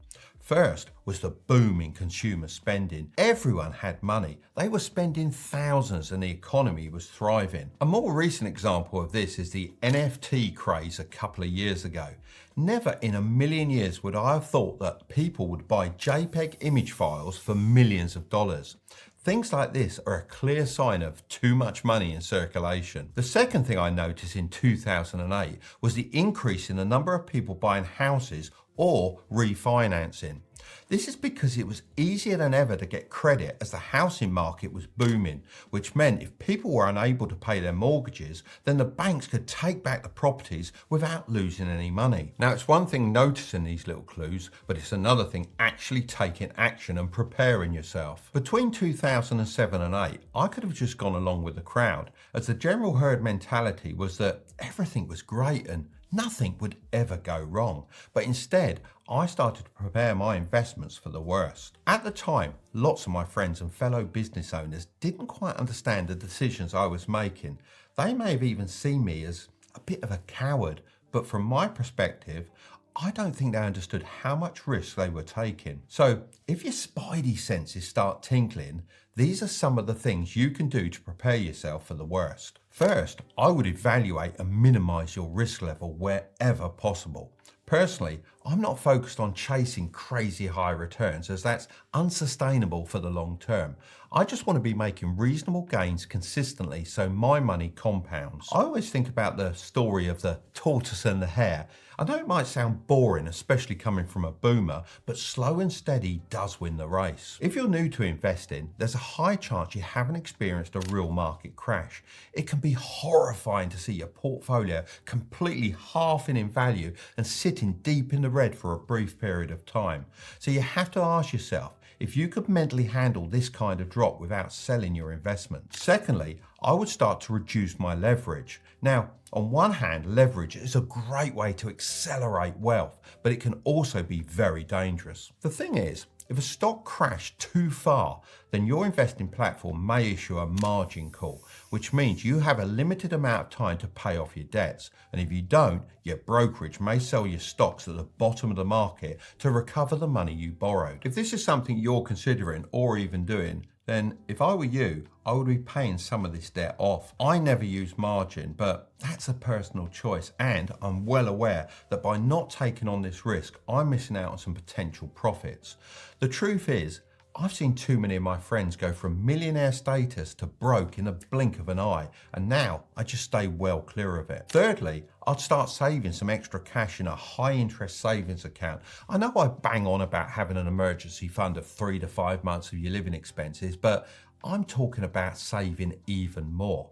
First was the boom in consumer spending. Everyone had money. They were spending thousands and the economy was thriving. A more recent example of this is the NFT craze a couple of years ago. Never in a million years would I have thought that people would buy JPEG image files for millions of dollars. Things like this are a clear sign of too much money in circulation. The second thing I noticed in 2008 was the increase in the number of people buying houses or refinancing. This is because it was easier than ever to get credit as the housing market was booming, which meant if people were unable to pay their mortgages, then the banks could take back the properties without losing any money. Now, it's one thing noticing these little clues, but it's another thing actually taking action and preparing yourself. Between 2007 and 8, I could have just gone along with the crowd, as the general herd mentality was that everything was great and nothing would ever go wrong. But instead, I started to prepare my investments for the worst. At the time, lots of my friends and fellow business owners didn't quite understand the decisions I was making. They may have even seen me as a bit of a coward, but from my perspective, I don't think they understood how much risk they were taking. So if your spidey senses start tinkling, These are some of the things you can do to prepare yourself for the worst. First, I would evaluate and minimize your risk level wherever possible. Personally, I'm not focused on chasing crazy high returns, as that's unsustainable for the long term. I just want to be making reasonable gains consistently so my money compounds. I always think about the story of the tortoise and the hare. I know it might sound boring, especially coming from a boomer, but slow and steady does win the race. If you're new to investing, there's a high chance you haven't experienced a real market crash. It can be horrifying to see your portfolio completely halving in value and sitting deep in the red for a brief period of time. So you have to ask yourself if you could mentally handle this kind of drop without selling your investment. Secondly, I would start to reduce my leverage. Now, on one hand, leverage is a great way to accelerate wealth, but it can also be very dangerous. The thing is, if a stock crashed too far, then your investing platform may issue a margin call, which means you have a limited amount of time to pay off your debts. And if you don't, your brokerage may sell your stocks at the bottom of the market to recover the money you borrowed. If this is something you're considering or even doing, then if I were you, I would be paying some of this debt off. I never use margin, but that's a personal choice, and I'm well aware that by not taking on this risk, I'm missing out on some potential profits. The truth is, I've seen too many of my friends go from millionaire status to broke in a blink of an eye, and now I just stay well clear of it. Thirdly, I'd start saving some extra cash in a high interest savings account. I know I bang on about having an emergency fund of 3 to 5 months of your living expenses, but I'm talking about saving even more.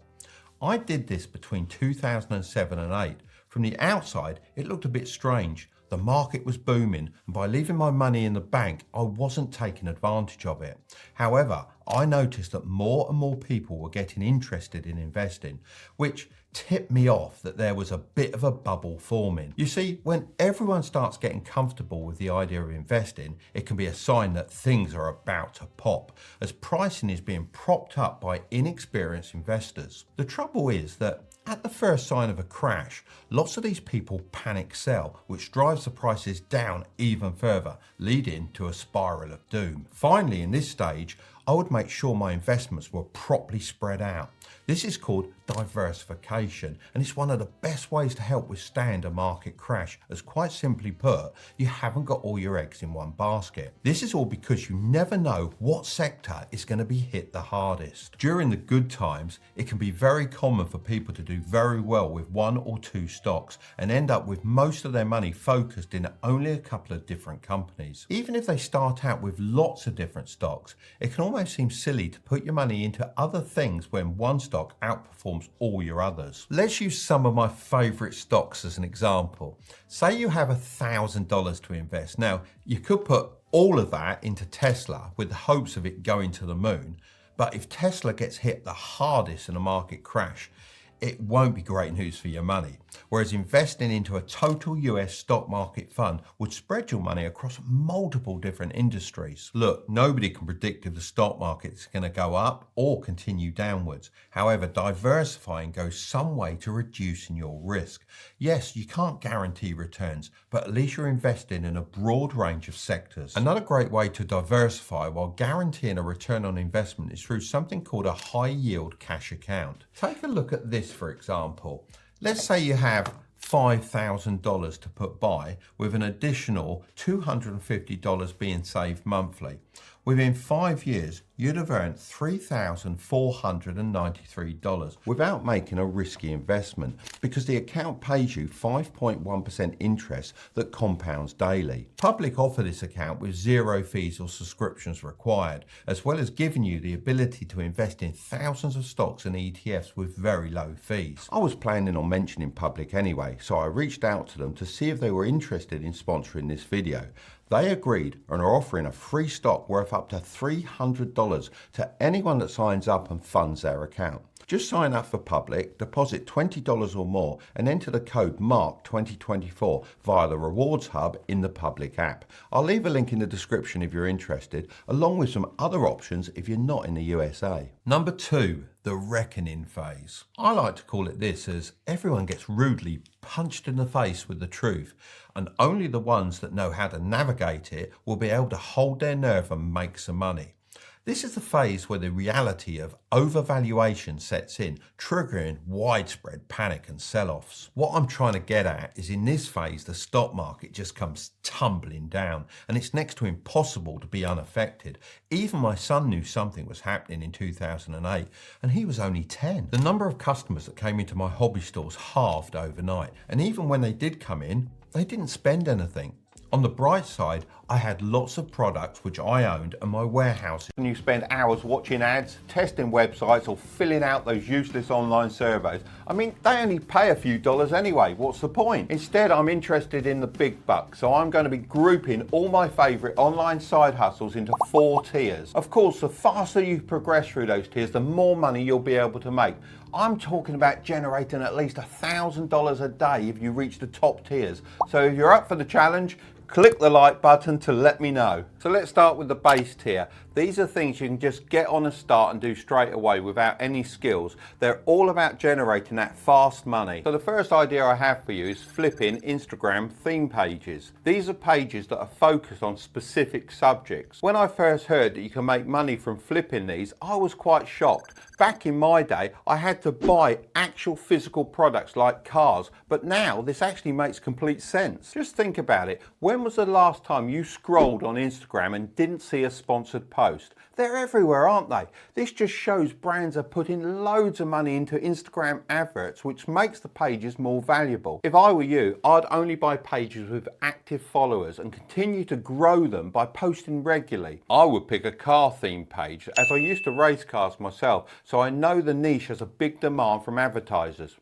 I did this between 2007 and 8. From the outside, it looked a bit strange. The market was booming, and by leaving my money in the bank, I wasn't taking advantage of it. However, I noticed that more and more people were getting interested in investing, which tipped me off that there was a bit of a bubble forming. You see, when everyone starts getting comfortable with the idea of investing, it can be a sign that things are about to pop, as pricing is being propped up by inexperienced investors. The trouble is that at the first sign of a crash, lots of these people panic sell, which drives the prices down even further, leading to a spiral of doom. Finally, in this stage, I would make sure my investments were properly spread out. This is called diversification, and it's one of the best ways to help withstand a market crash, as quite simply put, you haven't got all your eggs in one basket. This is all because you never know what sector is going to be hit the hardest. During the good times, it can be very common for people to do very well with 1 or 2 stocks and end up with most of their money focused in only a couple of different companies. Even if they start out with lots of different stocks, it can almost seem silly to put your money into other things when one stock outperforms all your others. Let's use some of my favorite stocks as an example. Say you have $1,000 to invest. Now, you could put all of that into Tesla with the hopes of it going to the moon, but if Tesla gets hit the hardest in a market crash, it won't be great news for your money. Whereas investing into a total US stock market fund would spread your money across multiple different industries. Look, nobody can predict if the stock market is going to go up or continue downwards. However, diversifying goes some way to reducing your risk. Yes, you can't guarantee returns, but at least you're investing in a broad range of sectors. Another great way to diversify while guaranteeing a return on investment is through something called a high yield cash account. Take a look at this, for example. Let's say you have $5,000 to put by with an additional $250 being saved monthly. Within 5 years, you'd have earned $3,493 without making a risky investment, because the account pays you 5.1% interest that compounds daily. Public offer this account with 0 fees or subscriptions required, as well as giving you the ability to invest in thousands of stocks and ETFs with very low fees. I was planning on mentioning Public anyway, so I reached out to them to see if they were interested in sponsoring this video. They agreed and are offering a free stock worth up to $300 to anyone that signs up and funds their account. Just sign up for Public, deposit $20 or more, and enter the code MARK2024 via the Rewards Hub in the Public app. I'll leave a link in the description if you're interested, along with some other options if you're not in the USA. Number 2, the reckoning phase. I like to call it this, as everyone gets rudely punched in the face with the truth, and only the ones that know how to navigate it will be able to hold their nerve and make some money. This is the phase where the reality of overvaluation sets in, triggering widespread panic and sell-offs. What I'm trying to get at is in this phase, the stock market just comes tumbling down and it's next to impossible to be unaffected. Even my son knew something was happening in 2008 and he was only 10. The number of customers that came into my hobby stores halved overnight, and even when they did come in, they didn't spend anything. On the bright side, I had lots of products which I owned and my warehouses. And you spend hours watching ads, testing websites, or filling out those useless online surveys. I mean, they only pay a few dollars anyway. What's the point? Instead, I'm interested in the big bucks, so I'm going to be grouping all my favorite online side hustles into 4 tiers. Of course, the faster you progress through those tiers, the more money you'll be able to make. I'm talking about generating at least $1,000 a day if you reach the top tiers. So if you're up for the challenge, click the like button to let me know. So let's start with the base tier. These are things you can just get on a start and do straight away without any skills. They're all about generating that fast money. So the first idea I have for you is flipping Instagram theme pages. These are pages that are focused on specific subjects. When I first heard that you can make money from flipping these, I was quite shocked. Back in my day, I had to buy actual physical products like cars, but now this actually makes complete sense. Just think about it. When was the last time you scrolled on Instagram and didn't see a sponsored post? They're everywhere, aren't they? This just shows brands are putting loads of money into Instagram adverts, which makes the pages more valuable. If I were you, I'd only buy pages with active followers and continue to grow them by posting regularly. I would pick a car theme page, as I used to race cars myself, so I know the niche has a big demand from advertisers.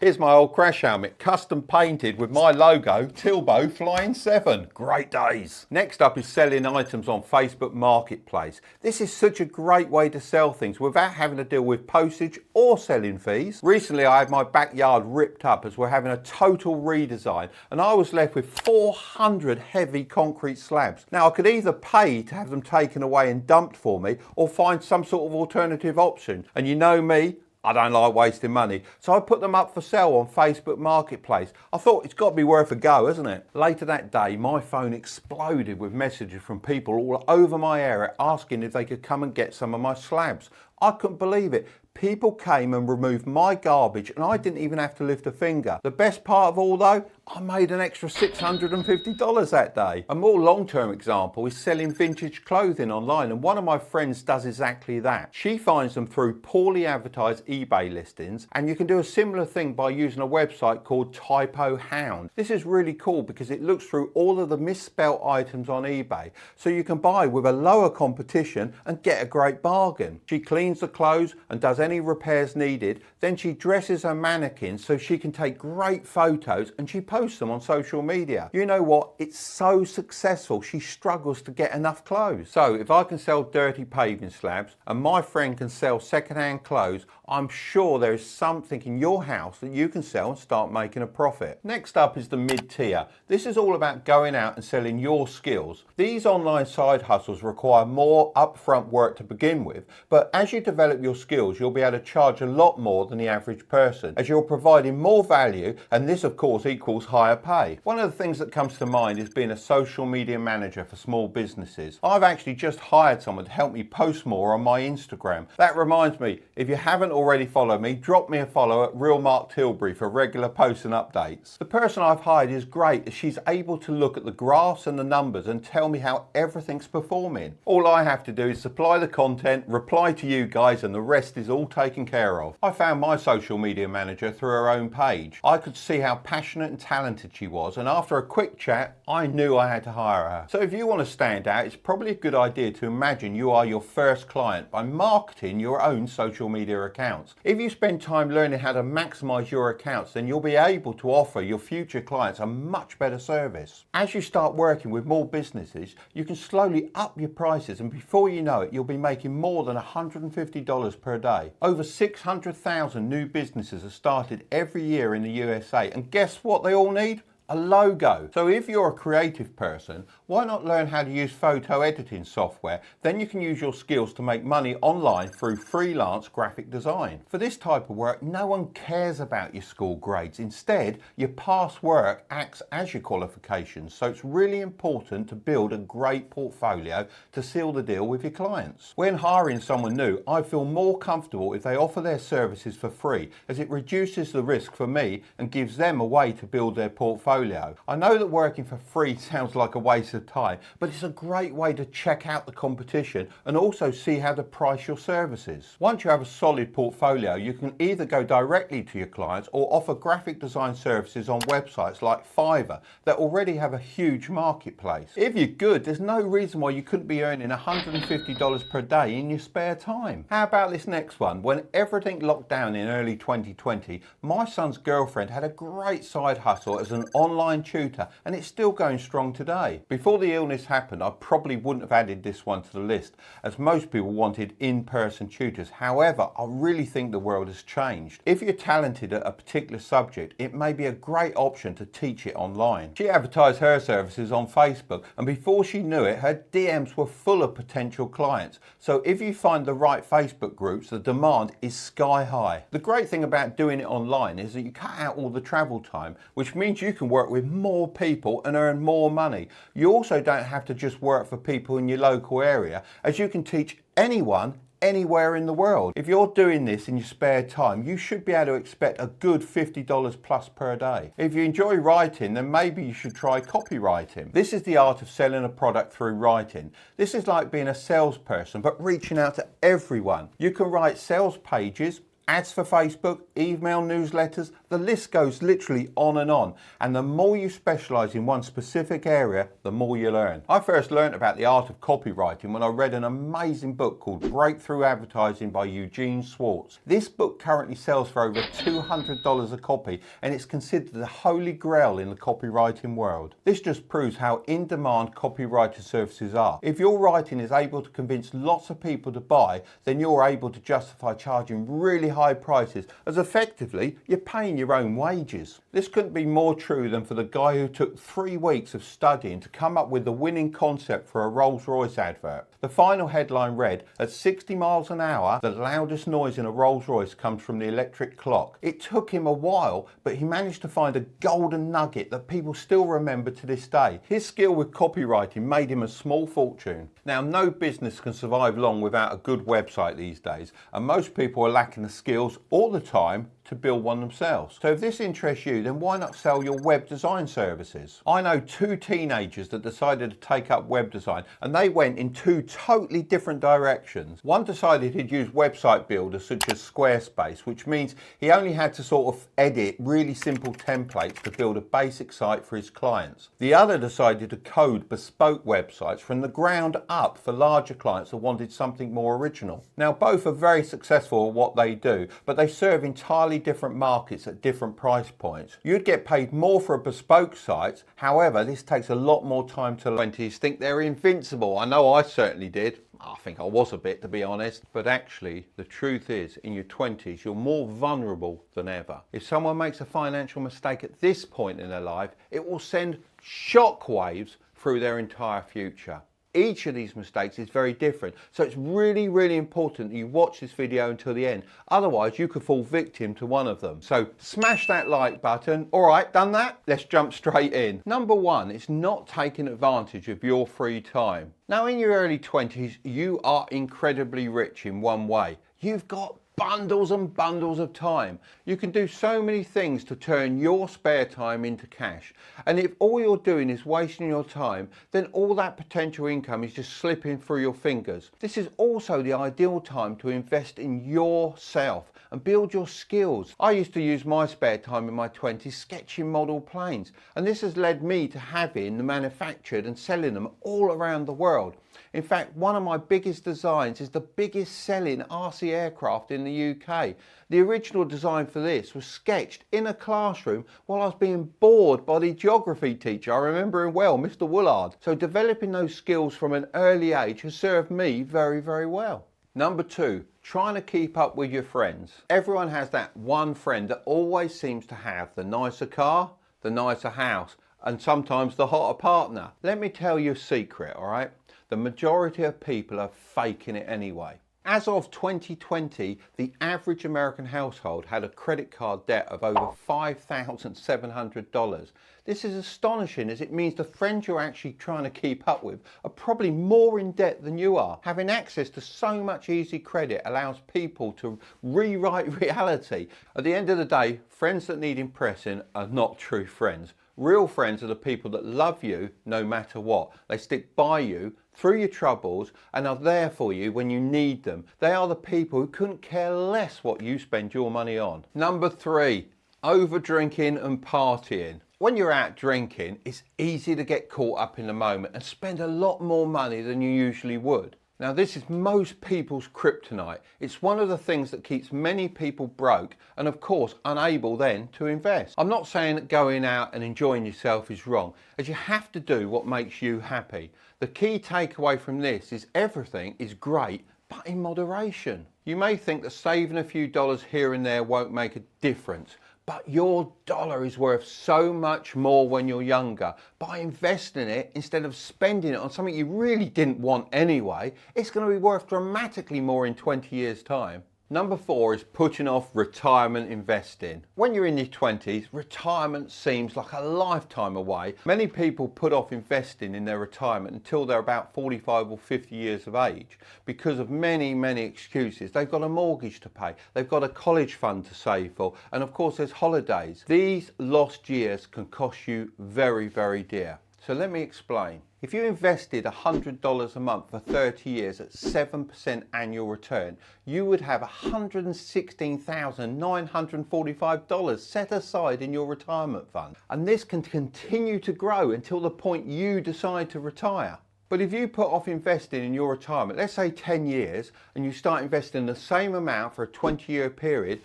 Here's my old crash helmet, custom painted with my logo, Tilbo Flying 7. Great days. Next up is selling items on Facebook Marketplace. This is such a great way to sell things without having to deal with postage or selling fees. Recently I had my backyard ripped up as we're having a total redesign, and I was left with 400 heavy concrete slabs. Now I could either pay to have them taken away and dumped for me or find some sort of alternative option. And you know me, I don't like wasting money, so I put them up for sale on Facebook Marketplace. I thought it's got to be worth a go, hasn't it? Later that day, my phone exploded with messages from people all over my area asking if they could come and get some of my slabs. I couldn't believe it. People came and removed my garbage and I didn't even have to lift a finger. The best part of all though, I made an extra $650 that day. A more long-term example is selling vintage clothing online, and one of my friends does exactly that. She finds them through poorly advertised eBay listings, and you can do a similar thing by using a website called Typo Hound. This is really cool because it looks through all of the misspelt items on eBay, so you can buy with a lower competition and get a great bargain. She cleans the clothes and does any repairs needed, then she dresses her mannequins so she can take great photos and she posts them on social media. You know what? It's so successful, she struggles to get enough clothes. So if I can sell dirty paving slabs and my friend can sell second-hand clothes, I'm sure there is something in your house that you can sell and start making a profit. Next up is the mid-tier. This is all about going out and selling your skills. These online side hustles require more upfront work to begin with, but as you develop your skills, you'll be able to charge a lot more than the average person, as you're providing more value, and this of course equals higher pay. One of the things that comes to mind is being a social media manager for small businesses. I've actually just hired someone to help me post more on my Instagram. That reminds me, if you haven't already followed me, drop me a follow at Real Mark Tilbury for regular posts and updates. The person I've hired is great as she's able to look at the graphs and the numbers and tell me how everything's performing. All I have to do is supply the content, reply to you guys, and the rest is all taken care of. I found my social media manager through her own page. I could see how passionate and talented she was, and after a quick chat, I knew I had to hire her. So if you want to stand out, it's probably a good idea to imagine you are your first client by marketing your own social media accounts. If you spend time learning how to maximize your accounts, then you'll be able to offer your future clients a much better service. As you start working with more businesses, you can slowly up your prices, and before you know it, you'll be making more than $150 per day. Over 600,000 new businesses are started every year in the USA, and guess what they all need? a logo. So if you're a creative person, why not learn how to use photo editing software? Then you can use your skills to make money online through freelance graphic design. For this type of work, no one cares about your school grades. Instead, your past work acts as your qualifications. So it's really important to build a great portfolio to seal the deal with your clients. When hiring someone new, I feel more comfortable if they offer their services for free, as it reduces the risk for me and gives them a way to build their portfolio. I know that working for free sounds like a waste of time, but it's a great way to check out the competition and also see how to price your services. Once you have a solid portfolio, you can either go directly to your clients or offer graphic design services on websites like Fiverr that already have a huge marketplace. If you're good, there's no reason why you couldn't be earning $150 per day in your spare time. How about this next one? When everything locked down in early 2020, my son's girlfriend had a great side hustle as an online tutor, and it's still going strong today. Before the illness happened, I probably wouldn't have added this one to the list, as most people wanted in-person tutors. However, I really think the world has changed. If you're talented at a particular subject, it may be a great option to teach it online. She advertised her services on Facebook, and before she knew it, her DMs were full of potential clients. So if you find the right Facebook groups, the demand is sky high. The great thing about doing it online is that you cut out all the travel time, which means you can work with more people and earn more money. You also don't have to just work for people in your local area, as you can teach anyone anywhere in the world. If you're doing this in your spare time, you should be able to expect a good $50 plus per day. If you enjoy writing, then maybe you should try copywriting. This is the art of selling a product through writing. This is like being a salesperson, but reaching out to everyone. You can write sales pages, ads for Facebook, email newsletters, the list goes literally on. And the more you specialise in one specific area, the more you learn. I first learned about the art of copywriting when I read an amazing book called Breakthrough Advertising by Eugene Schwartz. This book currently sells for over $200 a copy, and it's considered the holy grail in the copywriting world. This just proves how in-demand copywriter services are. If your writing is able to convince lots of people to buy, then you're able to justify charging really high prices, as effectively you're paying your own wages. This couldn't be more true than for the guy who took 3 weeks of studying to come up with the winning concept for a Rolls-Royce advert. The final headline read, "At 60 miles an hour, the loudest noise in a Rolls-Royce comes from the electric clock." It took him a while, but he managed to find a golden nugget that people still remember to this day. His skill with copywriting made him a small fortune. Now, no business can survive long without a good website these days, and most people are lacking the skills all the time to build one themselves. So if this interests you, then why not sell your web design services? I know 2 teenagers that decided to take up web design, and they went in 2 totally different directions. One decided he'd use website builders such as Squarespace, which means he only had to sort of edit really simple templates to build a basic site for his clients. The other decided to code bespoke websites from the ground up for larger clients that wanted something more original. Now, both are very successful at what they do, but they serve entirely different markets at different price points. You'd get paid more for a bespoke site. However, this takes a lot more time to learn. 20s think they're invincible. I know I certainly did. I think I was a bit, to be honest. But actually, the truth is, in your 20s, you're more vulnerable than ever. If someone makes a financial mistake at this point in their life, it will send shockwaves through their entire future. Each of these mistakes is very different, so it's really, really important that you watch this video until the end. Otherwise, you could fall victim to one of them. So smash that like button. All right, done that? Let's jump straight in. Number 1 is not taking advantage of your free time. Now, in your early 20s, you are incredibly rich in one way. You've got bundles and bundles of time. You can do so many things to turn your spare time into cash. And if all you're doing is wasting your time, then all that potential income is just slipping through your fingers. This is also the ideal time to invest in yourself and build your skills. I used to use my spare time in my 20s sketching model planes, and this has led me to having them manufactured and selling them all around the world. In fact, one of my biggest designs is the biggest selling RC aircraft in the UK. The original design for this was sketched in a classroom while I was being bored by the geography teacher. I remember him well, Mr. Woolard. So developing those skills from an early age has served me very, very well. Number 2, trying to keep up with your friends. Everyone has that one friend that always seems to have the nicer car, the nicer house, and sometimes the hotter partner. Let me tell you a secret, all right? The majority of people are faking it anyway. As of 2020, the average American household had a credit card debt of over $5,700. This is astonishing, as it means the friends you're actually trying to keep up with are probably more in debt than you are. Having access to so much easy credit allows people to rewrite reality. At the end of the day, friends that need impressing are not true friends. Real friends are the people that love you no matter what. They stick by you through your troubles and are there for you when you need them. They are the people who couldn't care less what you spend your money on. Number 3, over drinking and partying. When you're out drinking, it's easy to get caught up in the moment and spend a lot more money than you usually would. Now, this is most people's kryptonite. It's one of the things that keeps many people broke and, of course, unable then to invest. I'm not saying that going out and enjoying yourself is wrong, as you have to do what makes you happy. The key takeaway from this is everything is great, but in moderation. You may think that saving a few dollars here and there won't make a difference, but your dollar is worth so much more when you're younger. By investing it instead of spending it on something you really didn't want anyway, it's going to be worth dramatically more in 20 years' time. Number 4 is putting off retirement investing. When you're in your 20s, retirement seems like a lifetime away. Many people put off investing in their retirement until they're about 45 or 50 years of age because of many excuses. They've got a mortgage to pay, they've got a college fund to save for, and of course there's holidays. These lost years can cost you very dear. So let me explain. If you invested $100 a month for 30 years at 7% annual return, you would have $116,945 set aside in your retirement fund. And this can continue to grow until the point you decide to retire. But if you put off investing in your retirement, let's say 10 years, and you start investing the same amount for a 20-year period,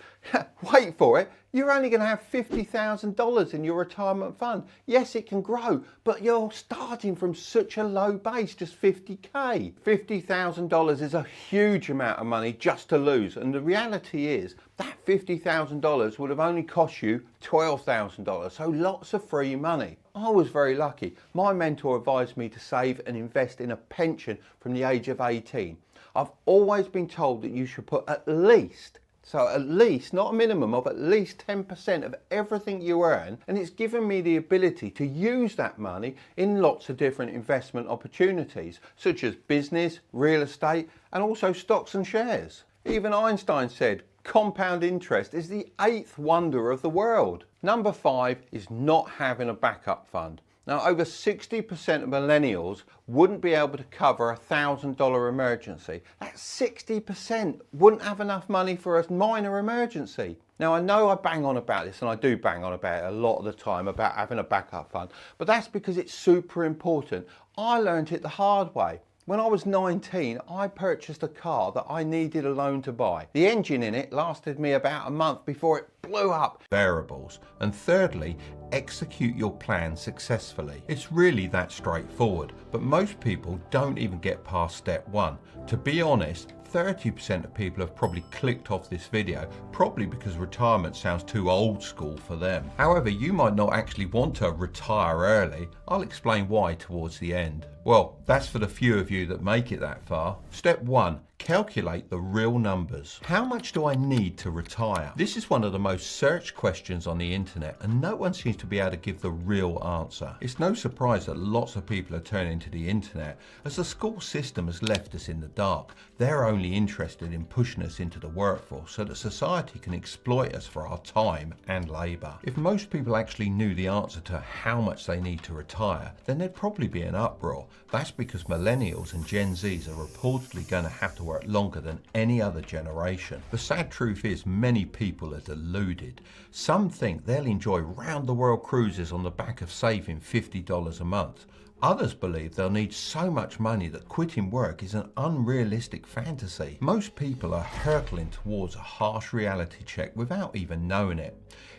wait for it, you're only going to have $50,000 in your retirement fund. Yes, it can grow, but you're starting from such a low base, just 50K. $50,000 is a huge amount of money just to lose. And the reality is that $50,000 would have only cost you $12,000, so lots of free money. I was very lucky. My mentor advised me to save and invest in a pension from the age of 18. I've always been told that you should put at least, not a minimum of at least 10% of everything you earn, and it's given me the ability to use that money in lots of different investment opportunities, such as business, real estate, and also stocks and shares. Even Einstein said, compound interest is the 8th wonder of the world. Number 5 is not having a backup fund. Now, over 60% of millennials wouldn't be able to cover a $1,000 emergency. That's 60% wouldn't have enough money for a minor emergency. Now, I know I bang on about this, and I do bang on about it a lot of the time, about having a backup fund, but that's because it's super important. I learned it the hard way. When I was 19, I purchased a car that I needed a loan to buy. The engine in it lasted me about a month before it blew up. Variables. And thirdly, execute your plan successfully. It's really that straightforward, but most people don't even get past step 1. To be honest, 30% of people have probably clicked off this video, probably because retirement sounds too old school for them. However, you might not actually want to retire early. I'll explain why towards the end. Well, that's for the few of you that make it that far. Step 1. Calculate the real numbers. How much do I need to retire? This is one of the most searched questions on the internet, and no one seems to be able to give the real answer. It's no surprise that lots of people are turning to the internet, as the school system has left us in the dark. They're only interested in pushing us into the workforce so that society can exploit us for our time and labour. If most people actually knew the answer to how much they need to retire, then there'd probably be an uproar. That's because millennials and Gen Zs are reportedly going to have to work longer than any other generation. The sad truth is many people are deluded. Some think they'll enjoy round the world cruises on the back of saving $50 a month. Others believe they'll need so much money that quitting work is an unrealistic fantasy. Most people are hurtling towards a harsh reality check without even knowing it.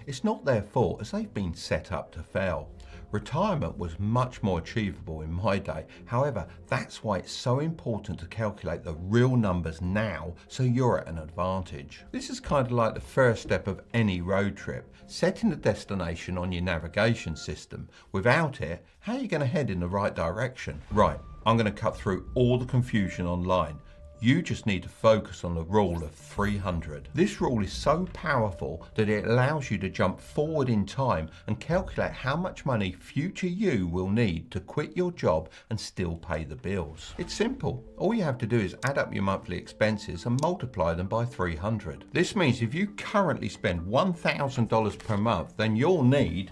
It's not their fault, as they've been set up to fail. Retirement was much more achievable in my day. However, that's why it's so important to calculate the real numbers now so you're at an advantage. This is kind of like the first step of any road trip, setting the destination on your navigation system. Without it, how are you going to head in the right direction? Right, I'm going to cut through all the confusion online. You just need to focus on the rule of 300. This rule is so powerful that it allows you to jump forward in time and calculate how much money future you will need to quit your job and still pay the bills. It's simple. All you have to do is add up your monthly expenses and multiply them by 300. This means if you currently spend $1,000 per month, then you'll need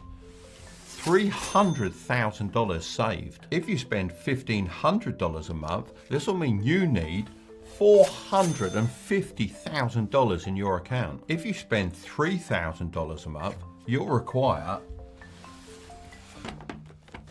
$300,000 saved. If you spend $1,500 a month, this will mean you need $450,000 in your account. If you spend $3,000 a month, you'll require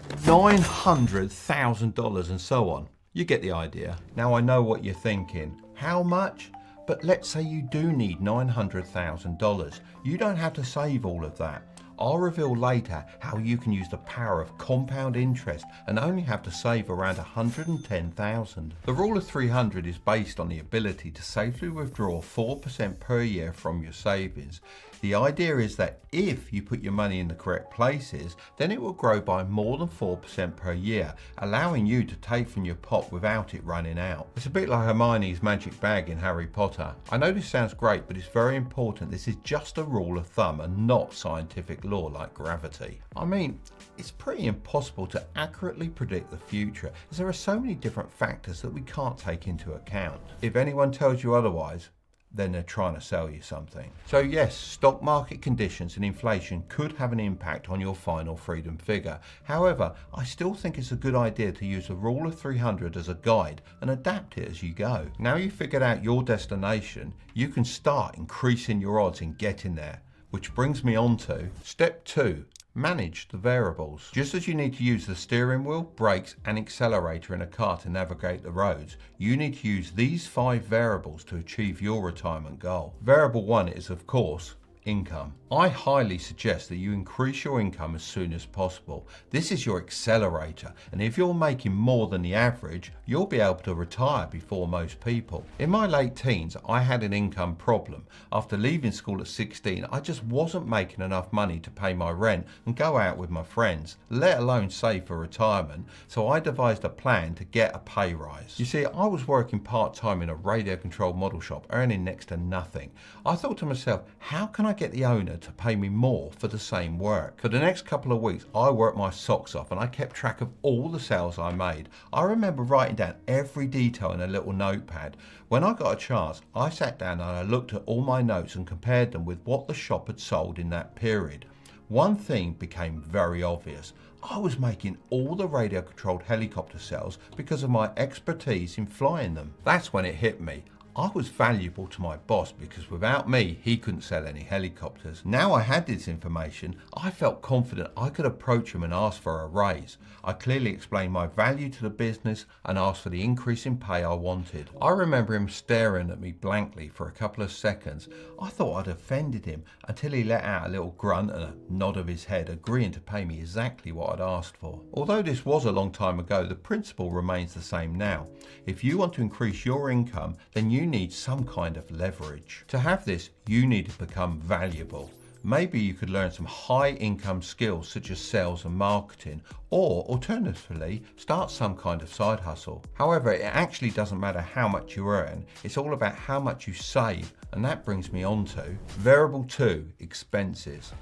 $900,000 and so on. You get the idea. Now I know what you're thinking. How much? But let's say you do need $900,000. You don't have to save all of that. I'll reveal later how you can use the power of compound interest and only have to save around $110,000. The rule of 300 is based on the ability to safely withdraw 4% per year from your savings. The idea is that if you put your money in the correct places, then it will grow by more than 4% per year, allowing you to take from your pot without it running out. It's a bit like Hermione's magic bag in Harry Potter. I know this sounds great, but it's very important. This is just a rule of thumb and not scientific law like gravity. I mean, it's pretty impossible to accurately predict the future, as there are so many different factors that we can't take into account. If anyone tells you otherwise, then they're trying to sell you something. So yes, stock market conditions and inflation could have an impact on your final freedom figure. However, I still think it's a good idea to use the rule of 300 as a guide and adapt it as you go. Now you've figured out your destination, you can start increasing your odds in getting there. Which brings me on to step 2. Manage the variables. Just as you need to use the steering wheel, brakes and accelerator in a car to navigate the roads, you need to use these 5 variables to achieve your retirement goal. Variable 1 is, of course, income. I highly suggest that you increase your income as soon as possible. This is your accelerator, and if you're making more than the average, you'll be able to retire before most people. In my late teens, I had an income problem. After leaving school at 16, I just wasn't making enough money to pay my rent and go out with my friends, let alone save for retirement, so I devised a plan to get a pay rise. You see, I was working part-time in a radio-controlled model shop, earning next to nothing. I thought to myself, how can I get the owner to pay me more for the same work? For the next couple of weeks, I worked my socks off and I kept track of all the sales I made. I remember writing down every detail in a little notepad. When I got a chance, I sat down and I looked at all my notes and compared them with what the shop had sold in that period. One thing became very obvious. I was making all the radio-controlled helicopter sales because of my expertise in flying them. That's when it hit me. I was valuable to my boss because without me, he couldn't sell any helicopters. Now I had this information, I felt confident I could approach him and ask for a raise. I clearly explained my value to the business and asked for the increase in pay I wanted. I remember him staring at me blankly for a couple of seconds. I thought I'd offended him until he let out a little grunt and a nod of his head, agreeing to pay me exactly what I'd asked for. Although this was a long time ago, the principle remains the same now. If you want to increase your income, then you need some kind of leverage. To have this, you need to become valuable. Maybe you could learn some high income skills such as sales and marketing, or alternatively, start some kind of side hustle. However, it actually doesn't matter how much you earn, it's all about how much you save, and that brings me on to variable 2, expenses.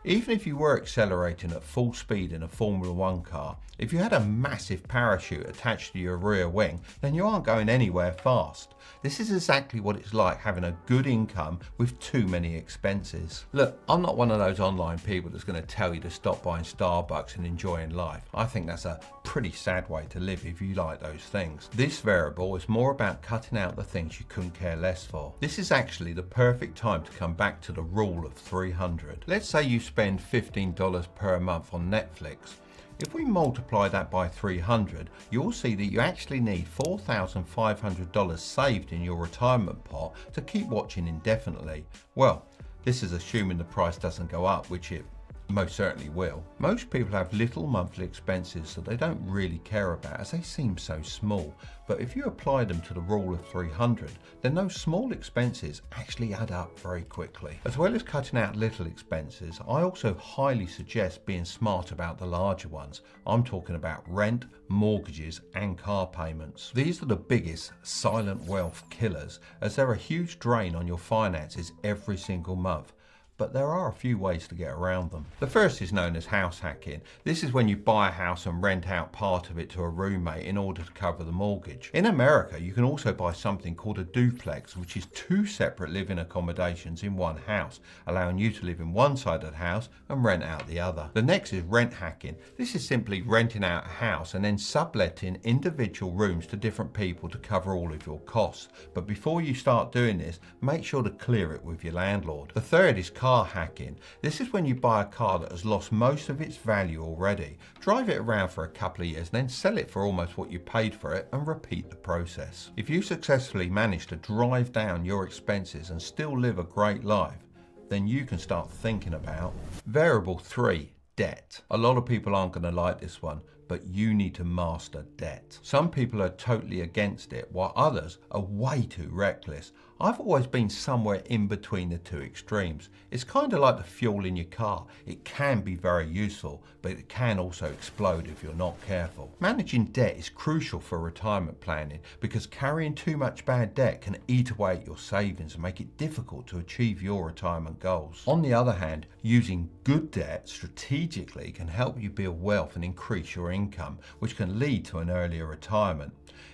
Even if you were accelerating at full speed in a Formula 1 car, if you had a massive parachute attached to your rear wing, then you aren't going anywhere fast. This is exactly what it's like having a good income with too many expenses. Look, I'm not one of those online people that's going to tell you to stop buying Starbucks and enjoying life. I think that's a pretty sad way to live if you like those things. This variable is more about cutting out the things you couldn't care less for. This is actually the perfect time to come back to the rule of 300. Let's say you spend $15 per month on Netflix. If we multiply that by 300, you'll see that you actually need $4,500 saved in your retirement pot to keep watching indefinitely. Well, this is assuming the price doesn't go up, which it Most certainly will. Most people have little monthly expenses that they don't really care about as they seem so small. But if you apply them to the rule of 300, then those small expenses actually add up very quickly. As well as cutting out little expenses, I also highly suggest being smart about the larger ones. I'm talking about rent, mortgages, and car payments. These are the biggest silent wealth killers, as they're a huge drain on your finances every single month. But there are a few ways to get around them. The first is known as house hacking. This is when you buy a house and rent out part of it to a roommate in order to cover the mortgage. In America, you can also buy something called a duplex, which is two separate living accommodations in one house, allowing you to live in one side of the house and rent out the other. The next is rent hacking. This is simply renting out a house and then subletting individual rooms to different people to cover all of your costs. But before you start doing this, make sure to clear it with your landlord. The third is car hacking. This is when you buy a car that has lost most of its value already. Drive it around for a couple of years and then sell it for almost what you paid for it and repeat the process. If you successfully manage to drive down your expenses and still live a great life, then you can start thinking about variable 3, debt. A lot of people aren't going to like this one, but you need to master debt. Some people are totally against it, while others are way too reckless. I've always been somewhere in between the two extremes. It's kind of like the fuel in your car. It can be very useful, but it can also explode if you're not careful. Managing debt is crucial for retirement planning because carrying too much bad debt can eat away at your savings and make it difficult to achieve your retirement goals. On the other hand, using good debt strategically can help you build wealth and increase your income, which can lead to an earlier retirement.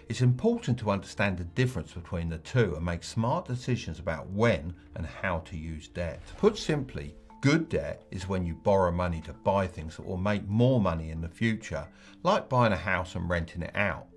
It's important to understand the difference between the two and make smart decisions about when and how to use debt. Put simply, good debt is when you borrow money to buy things that will make more money in the future, like buying a house and renting it out.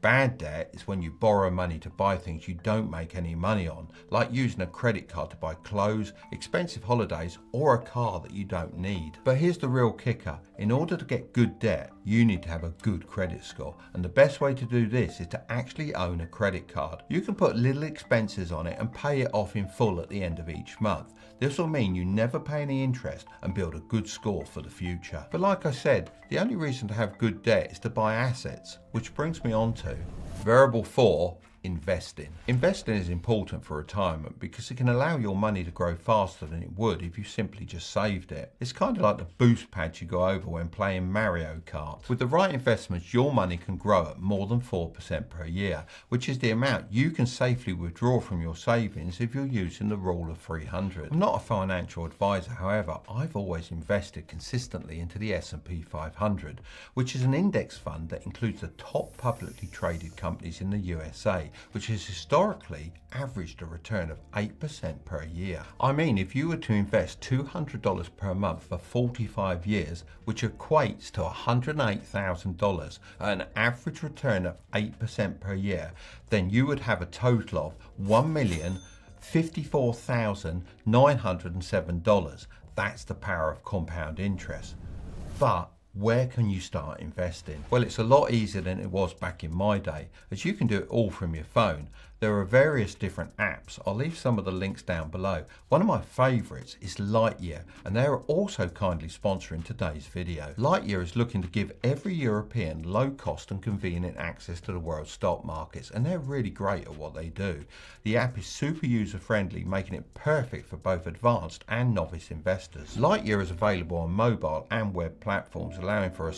Bad debt is when you borrow money to buy things you don't make any money on, like using a credit card to buy clothes, expensive holidays, or a car that you don't need. But here's the real kicker. In order to get good debt, you need to have a good credit score. And the best way to do this is to actually own a credit card. You can put little expenses on it and pay it off in full at the end of each month. This will mean you never pay any interest and build a good score for the future. But like I said, the only reason to have good debt is to buy assets, which brings me on to variable 4, investing. Investing is important for retirement because it can allow your money to grow faster than it would if you simply just saved it. It's kind of like the boost pads you go over when playing Mario Kart. With the right investments, your money can grow at more than 4% per year, which is the amount you can safely withdraw from your savings if you're using the rule of 300. I'm not a financial advisor, however, I've always invested consistently into the S&P 500, which is an index fund that includes the top publicly traded companies in the USA, which has historically averaged a return of 8% per year. I mean, if you were to invest $200 per month for 45 years, which equates to $108,000 at an average return of 8% per year, then you would have a total of $1,054,907. That's the power of compound interest. But where can you start investing? Well, it's a lot easier than it was back in my day, as you can do it all from your phone. There are various different apps. I'll leave some of the links down below. One of my favorites is Lightyear, and they are also kindly sponsoring today's video. Lightyear is looking to give every European low cost and convenient access to the world's stock markets, and they're really great at what they do. The app is super user friendly, making it perfect for both advanced and novice investors. Lightyear is available on mobile and web platforms, allowing for a